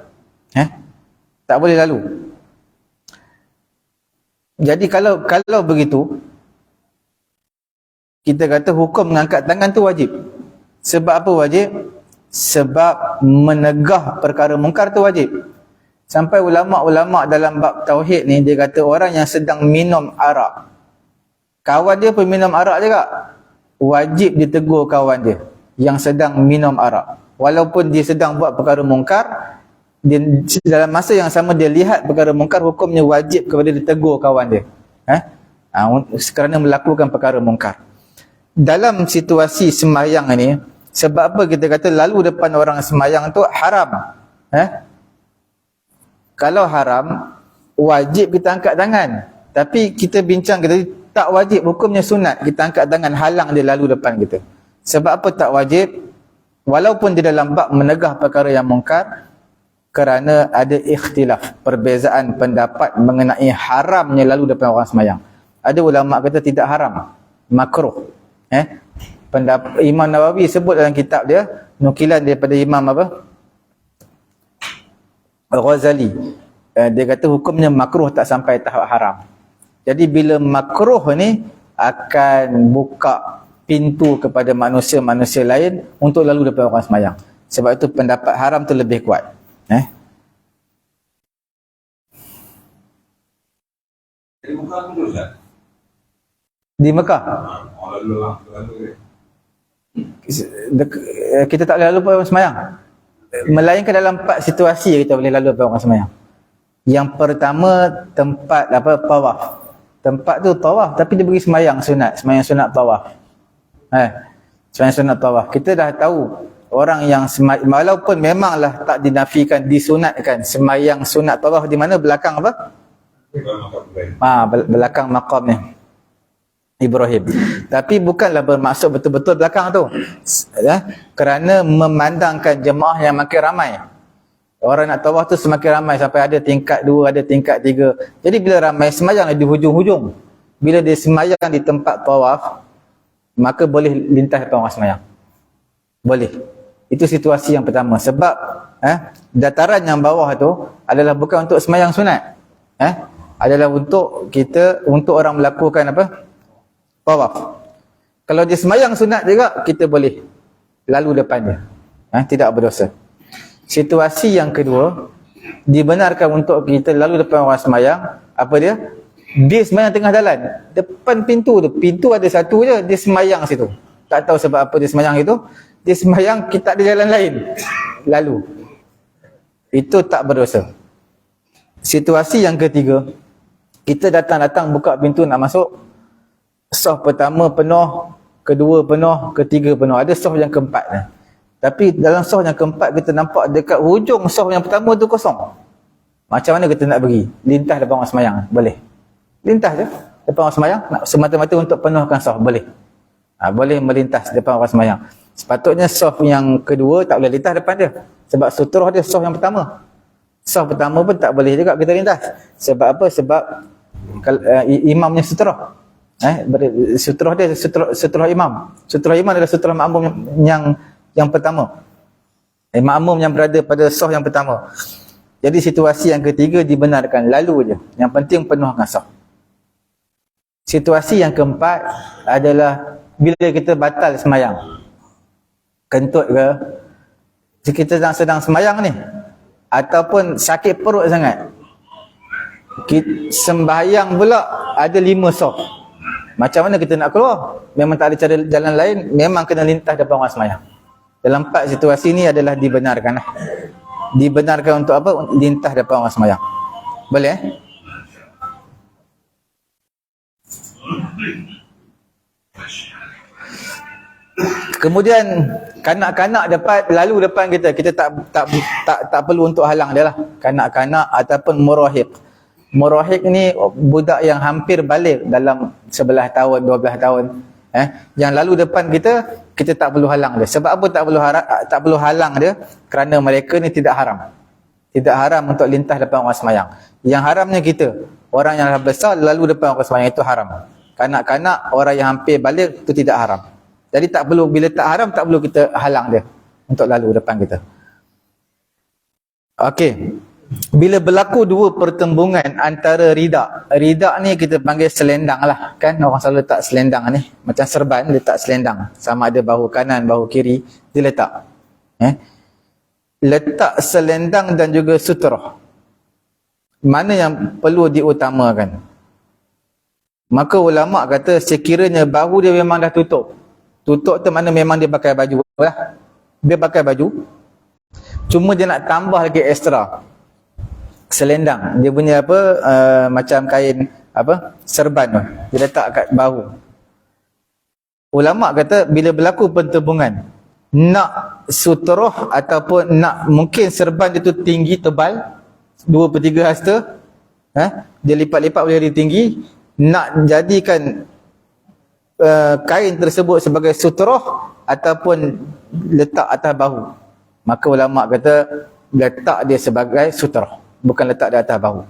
Tak boleh lalu. Jadi kalau begitu, kita kata hukum mengangkat tangan tu wajib. Sebab apa wajib? Sebab menegah perkara mungkar tu wajib. Sampai ulama-ulama dalam bab tauhid ni, dia kata orang yang sedang minum arak, kawan dia peminum arak juga, wajib ditegur kawan dia yang sedang minum arak. Walaupun dia sedang buat perkara mungkar, dia, dalam masa yang sama dia lihat perkara mungkar, hukumnya wajib kepada ditegur kawan dia. Kerana melakukan perkara mungkar. Dalam situasi sembahyang ini, sebab apa kita kata lalu depan orang sembahyang tu haram? Kalau haram, wajib kita angkat tangan. Tapi kita bincang, kita tak wajib, hukumnya sunat kita angkat tangan halang dia lalu depan kita. Sebab apa tak wajib? Walaupun di dalam bab menegah perkara yang mungkar, kerana ada ikhtilaf, perbezaan pendapat mengenai haramnya lalu depan orang sembahyang. Ada ulama kata tidak haram, makruh. Pendapat Imam Nawawi sebut dalam kitab dia, nukilan daripada Imam Al-Ghazali, dia kata hukumnya makruh, tak sampai tahap haram. Jadi bila makruh ni akan buka pintu kepada manusia-manusia lain untuk lalu depan orang sembahyang. Sebab itu pendapat haram tu lebih kuat. Di Mekah tu Ustaz? Di Mekah? Kita tak boleh lalu depan orang sembahyang. Melainkan dalam 4 situasi kita boleh lalu depan orang sembahyang. Yang pertama, tempat tawaf. Tempat tu tawaf tapi dia beri sembahyang sunat tawaf. Sembahyang sunat tawaf. Kita dah tahu orang yang walaupun memanglah tak dinafikan, disunatkan sembahyang sunat tawaf di mana? Belakang belakang maqam ni Ibrahim. Tapi bukanlah bermaksud betul-betul belakang tu. Kerana memandangkan jemaah yang makin ramai. Orang nak tawaf tu semakin ramai sampai ada tingkat 2, ada tingkat 3. Jadi bila ramai, sembahyang di hujung-hujung. Bila dia sembahyang di tempat tawaf, maka boleh lintas depan orang sembahyang. Boleh. Itu situasi yang pertama. Sebab dataran yang bawah tu adalah bukan untuk sembahyang sunat. Adalah untuk orang melakukan tawaf. Kalau dia sembahyang sunat juga, kita boleh lalu depan dia. Tidak berdosa. Situasi yang kedua, dibenarkan untuk kita lalu depan orang sembahyang. Apa dia? Dia sembahyang tengah jalan. Depan pintu tu. Pintu ada satu je, dia sembahyang situ. Tak tahu sebab apa dia sembahyang itu. Dia sembahyang, kita ada jalan lain. Lalu. Itu tak berdosa. Situasi yang ketiga, kita datang buka pintu nak masuk. Saf pertama penuh, kedua penuh, ketiga penuh. Ada saf yang keempat ni. Tapi dalam saf yang keempat kita nampak dekat hujung saf yang pertama tu kosong. Macam mana kita nak pergi? Lintas depan orang sembahyang? Boleh. Lintas je depan orang sembahyang, nak semata-mata untuk penuhkan saf, boleh. Boleh melintas depan orang sembahyang. Sepatutnya saf yang kedua tak boleh lintas depan dia. Sebab sutrah dia saf yang pertama. Saf pertama pun tak boleh juga kita lintas. Sebab apa? Sebab imamnya sutrah. Sutrah dia sutrah imam. Sutrah imam adalah sutrah makmum yang pertama. Makmum yang berada pada saf yang pertama. Jadi situasi yang ketiga dibenarkan, lalu je. Yang penting penuhkan saf. Situasi yang keempat adalah bila kita batal sembahyang. Kentut ke, kita sedang semayang ni, ataupun sakit perut sangat, sembahyang pula ada 5 saf. Macam mana kita nak keluar? Memang tak ada cara jalan lain, memang kena lintas depan orang semayang. Dalam 4 situasi ni adalah dibenarkan lah. Dibenarkan untuk apa? Untuk lintas depan orang semayang. Boleh Kemudian kanak-kanak lalu depan kita tak perlu untuk halang dia lah. Kanak-kanak ataupun murahik. Murahik ni budak yang hampir balik dalam 11 tahun, 12 tahun. Yang lalu depan kita tak perlu halang dia. Sebab apa tak perlu halang dia? Kerana mereka ni tidak haram. Tidak haram untuk lintas depan orang semayang. Yang haramnya kita, orang yang besar lalu depan orang semayang, itu haram. Kanak-kanak, orang yang hampir balik, itu tidak haram. Jadi tak perlu, bila tak haram, tak perlu kita halang dia untuk lalu depan kita. Okey. Bila berlaku dua pertembungan antara ridak. Ridak ni kita panggil selendang lah. Kan orang selalu letak selendang ni. Macam serban, letak selendang. Sama ada bahu kanan, bahu kiri, dia letak. Letak selendang dan juga sutrah. Mana yang perlu diutamakan? Maka ulama' kata sekiranya bahu dia memang dah tutup. Tutup tu mana memang dia pakai baju lah. Dia pakai baju. Cuma dia nak tambah lagi ekstra. Selendang. Dia punya apa, macam kain apa, serban tu. Dia letak kat bahu. Ulama' kata bila berlaku pertembungan, nak sutrah ataupun nak, mungkin serban dia tu tinggi, tebal, 2/3 hasta. Dia lipat-lipat boleh jadi tinggi. Nak jadikan kain tersebut sebagai sutrah ataupun letak atas bahu, maka ulama' kata letak dia sebagai sutrah, bukan letak di atas bahu.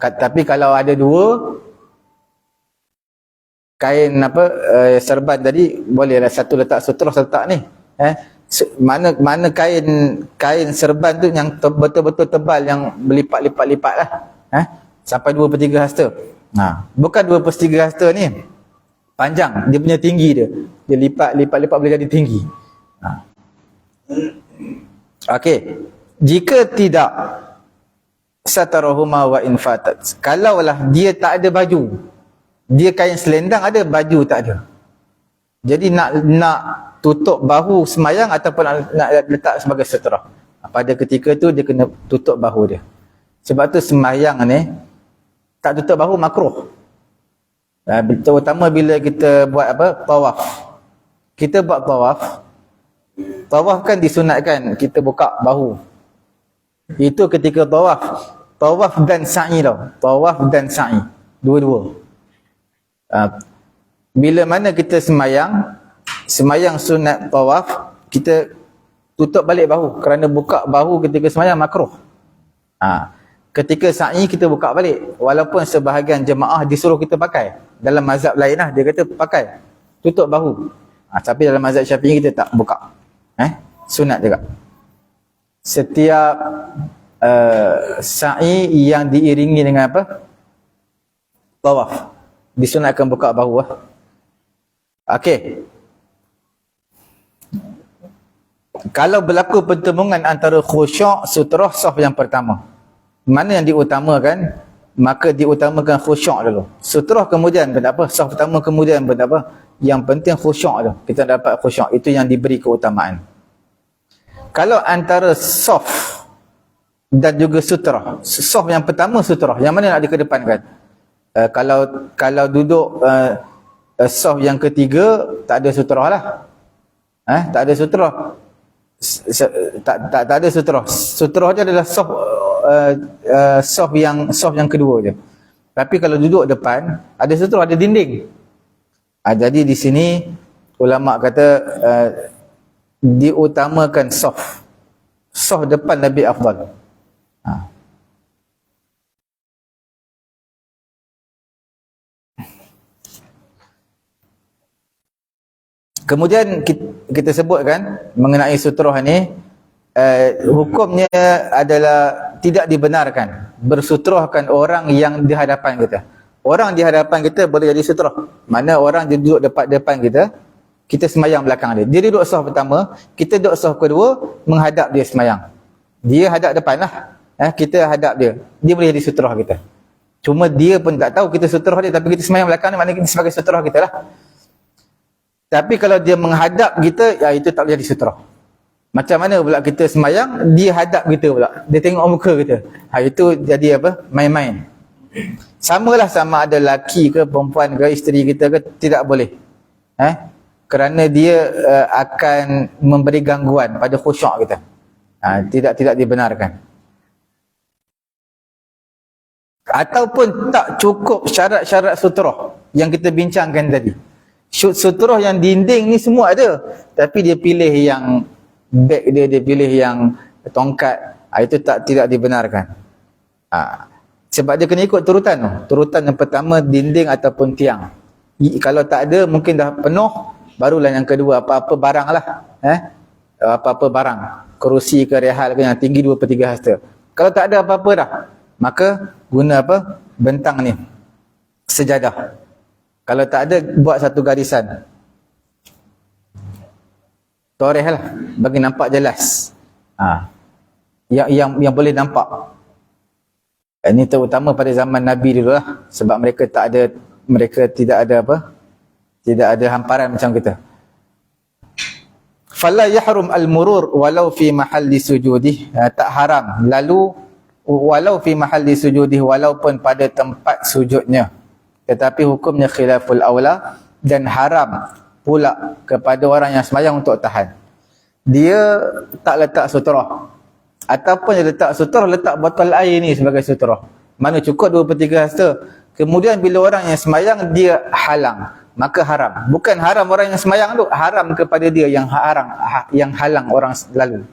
Tapi kalau ada dua kain apa, serban tadi, bolehlah satu letak sutrah, satu letak ni. Mana kain serban tu yang betul-betul tebal, yang berlipat-lipat-lipat lah, sampai 2/3 hasta. Bukan 2/3 hasta ni panjang, dia punya tinggi dia. Dia lipat boleh jadi tinggi. Okey. Jika tidak, satarahuma wa infatat. Kalaulah dia tak ada baju, dia kain selendang ada, baju tak ada. Jadi nak tutup bahu semayang ataupun nak letak sebagai sutrah. Pada ketika tu dia kena tutup bahu dia. Sebab tu semayang ni tak tutup bahu makruh. Terutama bila kita buat apa, tawaf. Kita buat tawaf. Tawaf kan disunatkan kita buka bahu. Itu ketika tawaf. Tawaf dan sa'i tau. Tawaf dan sa'i. Dua-dua. Bila mana kita semayang sunat tawaf, kita tutup balik bahu. Kerana buka bahu ketika semayang makruh. Ketika sa'i kita buka balik. Walaupun sebahagian jemaah disuruh kita pakai. Dalam mazhab lain lah, dia kata pakai, tutup bahu. Tapi dalam mazhab Syafi'i kita tak buka. Sunat juga. Setiap sa'i yang diiringi dengan apa? Tawaf. Disunatkan buka bahu lah. Okey. Kalau berlaku pertembungan antara khusyuk, sutrah, saf yang pertama, mana yang diutamakan? Maka diutamakan khusyuk dulu. Sutrah kemudian pun tak apa, saf pertama kemudian pun tak apa. Yang penting khusyuk tu. Kita dapat khusyuk, itu yang diberi keutamaan. Kalau antara saf dan juga sutrah, saf yang pertama sutrah, yang mana nak dikedepankan? Kalau duduk saf yang ketiga, tak ada sutrah lah. Tak ada sutrah. Tak ada sutrah. Sutrah dia adalah saf yang kedua je. Tapi kalau duduk depan, ada sutrah, ada dinding. Jadi di sini ulama kata diutamakan saf depan lebih afdal. Kemudian kita sebutkan mengenai sutrah ni, hukumnya adalah tidak dibenarkan bersutrahkan orang yang di hadapan kita. Orang di hadapan kita boleh jadi sutrah. Mana orang dia duduk depan kita, kita semayang belakang dia. Dia duduk saf pertama, kita duduk saf kedua, menghadap dia semayang. Dia hadap depan lah. Kita hadap dia. Dia boleh jadi sutrah kita. Cuma dia pun tak tahu kita sutrah dia, tapi kita semayang belakang dia, maknanya kita sebagai sutrah kita lah. Tapi kalau dia menghadap kita, ya itu tak boleh jadi sutrah. Macam mana pula kita semayang, dia hadap kita pula. Dia tengok muka kita. Itu jadi apa? Main-main. Samalah sama ada laki ke, perempuan ke, isteri kita ke, tidak boleh. Kerana dia akan memberi gangguan pada khusyuk kita. Tidak dibenarkan. Ataupun tak cukup syarat-syarat sutrah yang kita bincangkan tadi. Sutrah yang dinding ni semua ada, tapi dia pilih yang beg dia pilih yang tongkat, itu tidak dibenarkan. Sebab dia kena ikut turutan tu. Turutan yang pertama dinding ataupun tiang. Kalau tak ada, mungkin dah penuh, barulah yang kedua apa-apa barang lah. Apa-apa barang, kerusi ke rehal ke yang tinggi 2/3 hasta. Kalau tak ada apa-apa dah, maka guna apa? Bentang ni, sejadah. Kalau tak ada, buat satu garisan, toreh lah, bagi nampak jelas. Yang boleh nampak. Ini terutama pada zaman Nabi dulu lah, sebab mereka tidak ada apa? Tidak ada hamparan macam kita. Fala yahrum al-murur walau fi mahalli sujudih. Tak haram lalu walau fi mahalli sujudih, walaupun pada tempat sujudnya. Tetapi hukumnya khilaful aula, dan haram pula kepada orang yang sembahyang untuk tahan. Dia tak letak sutrah, ataupun dia letak sutrah, letak botol air ni sebagai sutrah. Mana cukup 2/3 hasta. Kemudian bila orang yang sembahyang dia halang, maka haram. Bukan haram orang yang sembahyang tu, haram kepada dia yang halang orang lalu.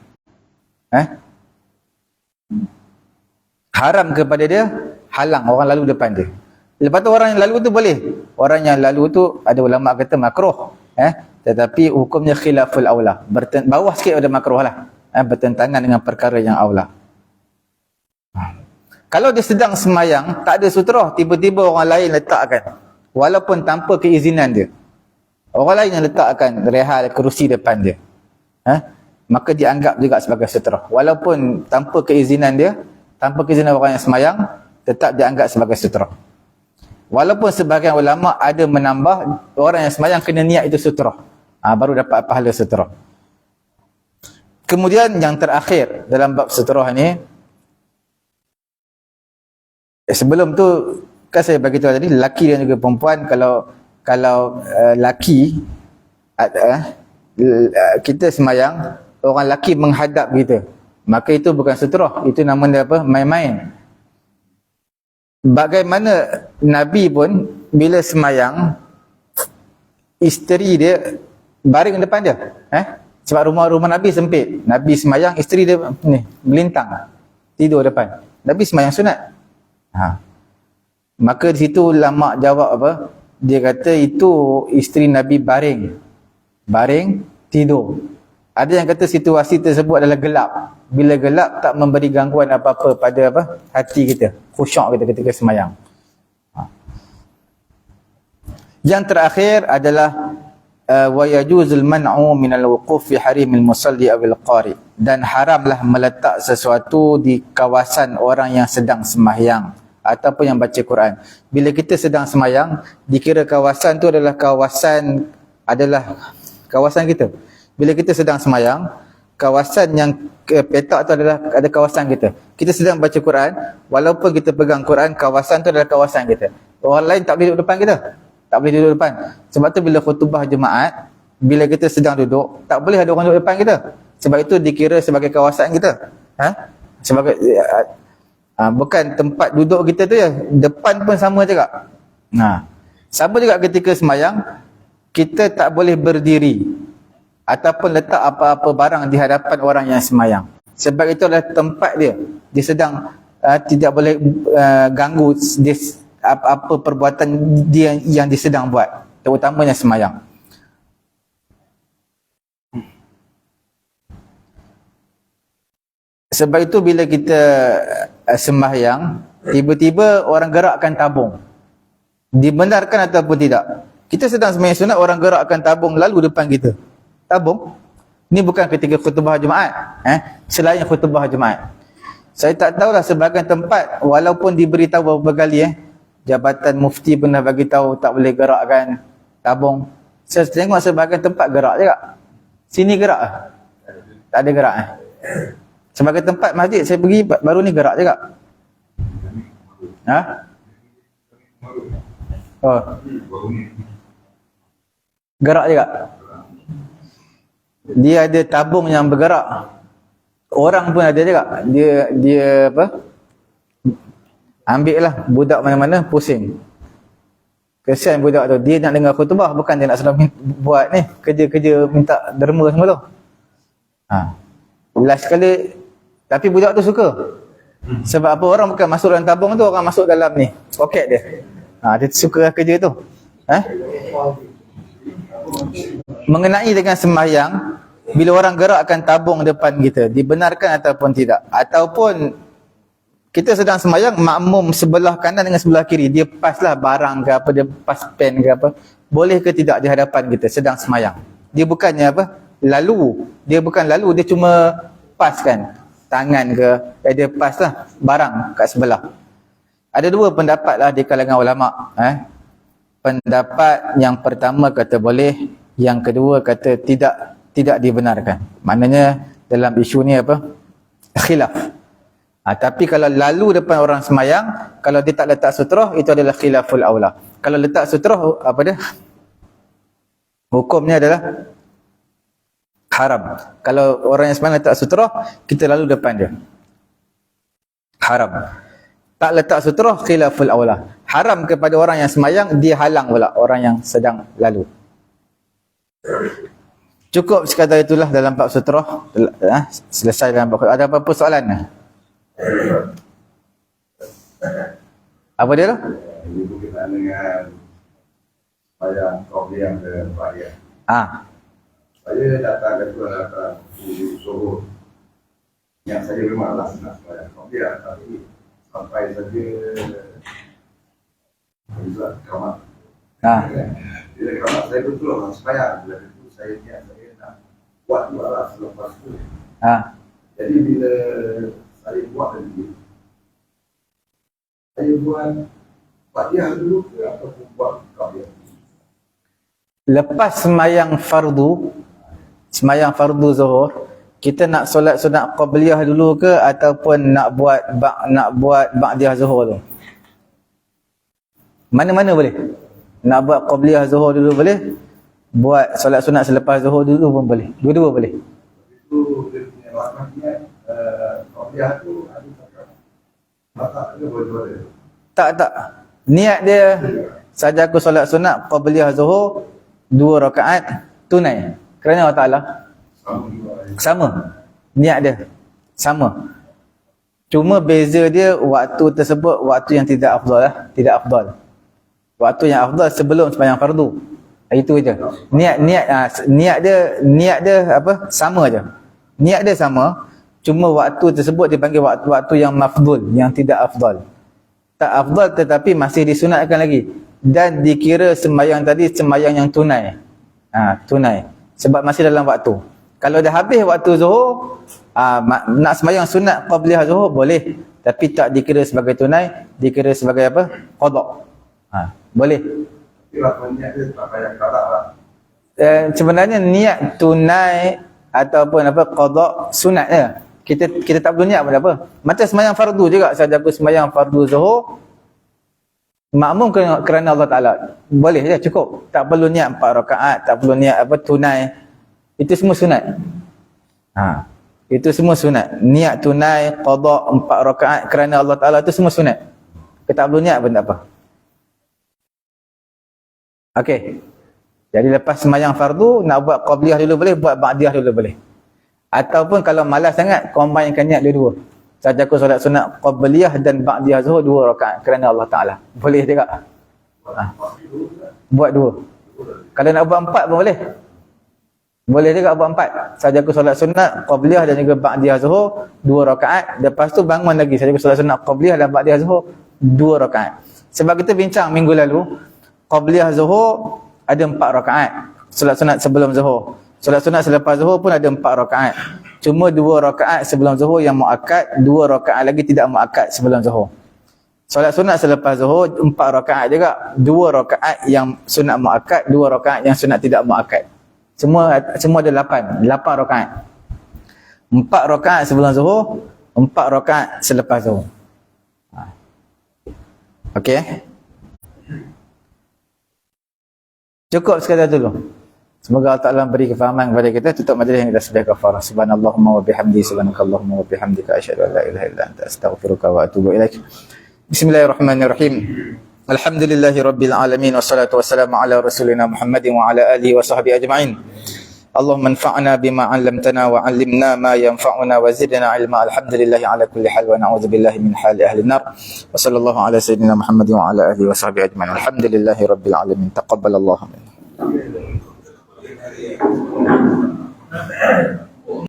Haram kepada dia, halang orang lalu depan dia. Lepas tu orang yang lalu tu boleh. Orang yang lalu tu ada ulama kata makruh. Tetapi hukumnya khilaful aula. Bawah sikit ada makruh lah. Bertentangan dengan perkara yang aula. Kalau dia sedang semayang, tak ada sutrah, tiba-tiba orang lain letakkan. Walaupun tanpa keizinan dia. Orang lain yang letakkan rehal, kerusi depan dia. Maka dianggap juga sebagai sutrah. Walaupun tanpa keizinan dia, tanpa keizinan orang yang semayang, tetap dianggap sebagai sutrah. Walaupun sebahagian ulama ada menambah, orang yang semayang kena niat itu sutrah. Baru dapat pahala sutrah. Kemudian yang terakhir dalam bab sutrah ni, sebelum tu kan saya bagi tahu tadi, lelaki dan juga perempuan, kalau lelaki kita semayang, orang lelaki menghadap kita, maka itu bukan sutrah, itu nama dia apa? Main-main. Bagaimana Nabi pun bila semayang, isteri dia baring depan dia. Sebab rumah Nabi sempit. Nabi semayang, isteri dia ni melintang, tidur depan. Nabi semayang sunat. Maka di situ ulama jawab apa? Dia kata itu isteri Nabi baring tidur. Ada yang kata situasi tersebut adalah gelap. Bila gelap tak memberi gangguan apa-apa pada apa? Hati kita, khusyuk kita ketika semayang. Yang terakhir adalah wa yajuzul man'u minal wuquf fi harimil musalli awil qari, dan haramlah meletak sesuatu di kawasan orang yang sedang sembahyang ataupun yang baca Quran. Bila kita sedang sembahyang, dikira kawasan tu adalah kawasan kita. Bila kita sedang sembahyang, kawasan yang petak tu ada kawasan kita. Kita sedang baca Quran, walaupun kita pegang Quran, kawasan tu adalah kawasan kita. Orang lain tak boleh duduk depan kita. Tak boleh duduk depan. Sebab tu bila khutbah jemaat, bila kita sedang duduk, tak boleh ada orang duduk depan kita. Sebab itu dikira sebagai kawasan kita. Sebagai bukan tempat duduk kita tu ya, depan pun sama juga. Sama juga ketika sembahyang, kita tak boleh berdiri ataupun letak apa-apa barang di hadapan orang yang sembahyang. Sebab itu adalah tempat dia. Dia sedang tidak boleh ganggu dia, apa perbuatan dia yang dia sedang buat, terutamanya sembahyang. Sebab itu bila kita sembahyang, tiba-tiba orang gerakkan tabung, dibenarkan ataupun tidak? Kita sedang sembahyang sunat, orang gerakkan tabung lalu depan kita. Tabung. Ni bukan ketika khutbah Jumaat. Selain khutbah Jumaat. Saya tak tahulah sebahagian tempat, walaupun diberitahu beberapa kali, Jabatan Mufti pernah bagi tahu tak boleh gerakkan tabung. Saya tengok sebahagian tempat gerak juga. Sini gerak ah? Tak ada gerak Sebagai tempat masjid saya pergi baru ni gerak juga. Ha? Oh. Gerak juga. Dia ada tabung yang bergerak. Orang pun ada juga. Dia apa? Ambil lah budak mana-mana pusing. Kesian budak tu. Dia nak dengar khutbah, bukan dia nak sedang buat ni kerja-kerja minta derma semua tu. Last sekali, tapi budak tu suka. Sebab apa? Orang bukan masuk dalam tabung tu, orang masuk dalam ni poket dia. Dia suka kerja tu. Mengenai dengan sembahyang, bila orang gerakkan tabung depan kita, dibenarkan ataupun tidak? Ataupun kita sedang sembahyang, makmum sebelah kanan dengan sebelah kiri, dia paslah barang ke apa, dia pas pen ke apa, boleh ke tidak di hadapan kita sedang sembahyang? Dia bukannya apa? Lalu. Dia bukan lalu, dia cuma paskan tangan ke, dia paslah barang kat sebelah. Ada dua pendapat lah di kalangan ulama. Pendapat yang pertama kata boleh, yang kedua kata tidak dibenarkan. Maknanya dalam isu ni apa? Khilaf. Tapi kalau lalu depan orang semayang, kalau dia tak letak sutrah, itu adalah khilaful aula. Kalau letak sutrah, apa dia? Hukumnya adalah haram. Kalau orang yang semayang letak sutrah, kita lalu depan dia. Haram. Tak letak sutrah, khilaful aula. Haram kepada orang yang semayang, dia halang pula orang yang sedang lalu. Cukup sekadar itulah dalam bab sutrah. Selesai dalam bab. Ada apa-apa soalan? Apa dia tu? Ini berkenaan dengan sembahyang qabliyah dan ba'diyah. Saya datang ke tuan datang di Sohor. Yang saya memanglah nak sembahyang qabliyah, tapi sampai saja Ustaz Kamat. Bila Kamat saya betul orang sembahyang. Bila itu saya niat saya nak buat dua lah selepas tu. Jadi bila saya buat tadi, saya buat ba'diyah dulu ke ataupun buat qabliyah? Lepas semayang fardu zuhur, kita nak solat sunat qabliyah dulu ke ataupun nak buat ba'diyah zuhur tu? Mana-mana boleh. Nak buat qabliyah zuhur dulu boleh, buat solat sunat selepas zuhur dulu pun boleh. Dua-dua boleh. Itu dia punya maknanya qabliyah tu ada tak ada boleh. Tak. Niat dia saja aku solat sunat qabliyah zuhur 2 rakaat tunai kerana Allah Taala. Sama. Niat dia sama. Cuma beza dia waktu tersebut waktu yang tidak afdal lah, tidak afdal. Waktu yang afdal sebelum sembahyang fardu. Itu je. Niat dia apa? Sama aja. Niat dia sama, cuma waktu tersebut dipanggil waktu yang mafdul, yang tidak afdal. Tak afdal tetapi masih disunatkan lagi dan dikira sembahyang tadi sembahyang yang tunai. Tunai. Sebab masih dalam waktu. Kalau dah habis waktu zuhur, nak sembahyang sunat qabliyah zuhur boleh, tapi tak dikira sebagai tunai, dikira sebagai apa? Qada. Boleh. Niat dia tak payah qada lah. Sebenarnya niat tunai ataupun apa qada sunat je. Kita tak perlu niat pun apa. Macam sembahyang fardu juga, saja aku sembahyang fardu zuhur, makmum kerana Allah Taala. Boleh je, cukup. Tak perlu niat 4 rakaat, tak perlu niat apa tunai. Itu semua sunat. Itu semua sunat. Niat tunai, qada 4 rakaat kerana Allah Taala itu semua sunat. Kita tak perlu niat pun tak apa. Okey. Jadi lepas sembahyang fardu nak buat qabliyah dulu boleh, buat ba'diyah dulu boleh. Ataupun kalau malas sangat, combinekan niat dua-dua. Saja aku solat sunat qabliyah dan ba'diyah zuhur 2 rakaat kerana Allah Taala. Boleh juga. Buat 2. Kalau nak buat 4 pun boleh. Boleh juga buat 4. Saja aku solat sunat qabliyah dan juga ba'diyah zuhur 2 rakaat. Lepas tu bangun lagi. Saja aku solat sunat qabliyah dan ba'diyah zuhur 2 rakaat. Sebab kita bincang minggu lalu, qabliyah zuhur ada 4 rakaat. Solat sunat sebelum Zuhur. Solat sunat selepas Zuhur pun ada 4 rakaat. Cuma 2 rakaat sebelum Zuhur yang muakkad, 2 rakaat lagi tidak muakkad sebelum Zuhur. Solat sunat selepas Zuhur 4 rakaat juga. 2 rakaat yang sunat muakkad, 2 rakaat yang sunat tidak muakkad. Semua ada 8 rakaat. 4 rakaat sebelum Zuhur, 4 rakaat selepas Zuhur. Okey. Cukup sekadar dulu. Semoga Allah Ta'ala beri kefahaman kepada kita. Tutup majlis yang kita sudah kafarah. Subhanallahumma wa bihamdi, subhanakallahumma wa bihamdika, asyhadu an la ilaha illa anta, astaghfiruka wa atubu ilaik. Bismillahirrahmanirrahim. Alhamdulillahi rabbil alamin, wassalatu wassalamu ala rasulina Muhammadin wa ala alihi wa sahbihi ajma'in. Allahumma anfa'na bima 'allamtana wa 'allimna ma yanfa'una wa zidna 'ilma. Alhamdulillahi ala kulli hal wa na'udzu billahi min hali ahli an-nar. Wa sallallahu ala sayyidina Muhammadin wa ala alihi wa sahbihi ajma'in. Alhamdulillahi rabbil alamin. Taqabbalallahu minna.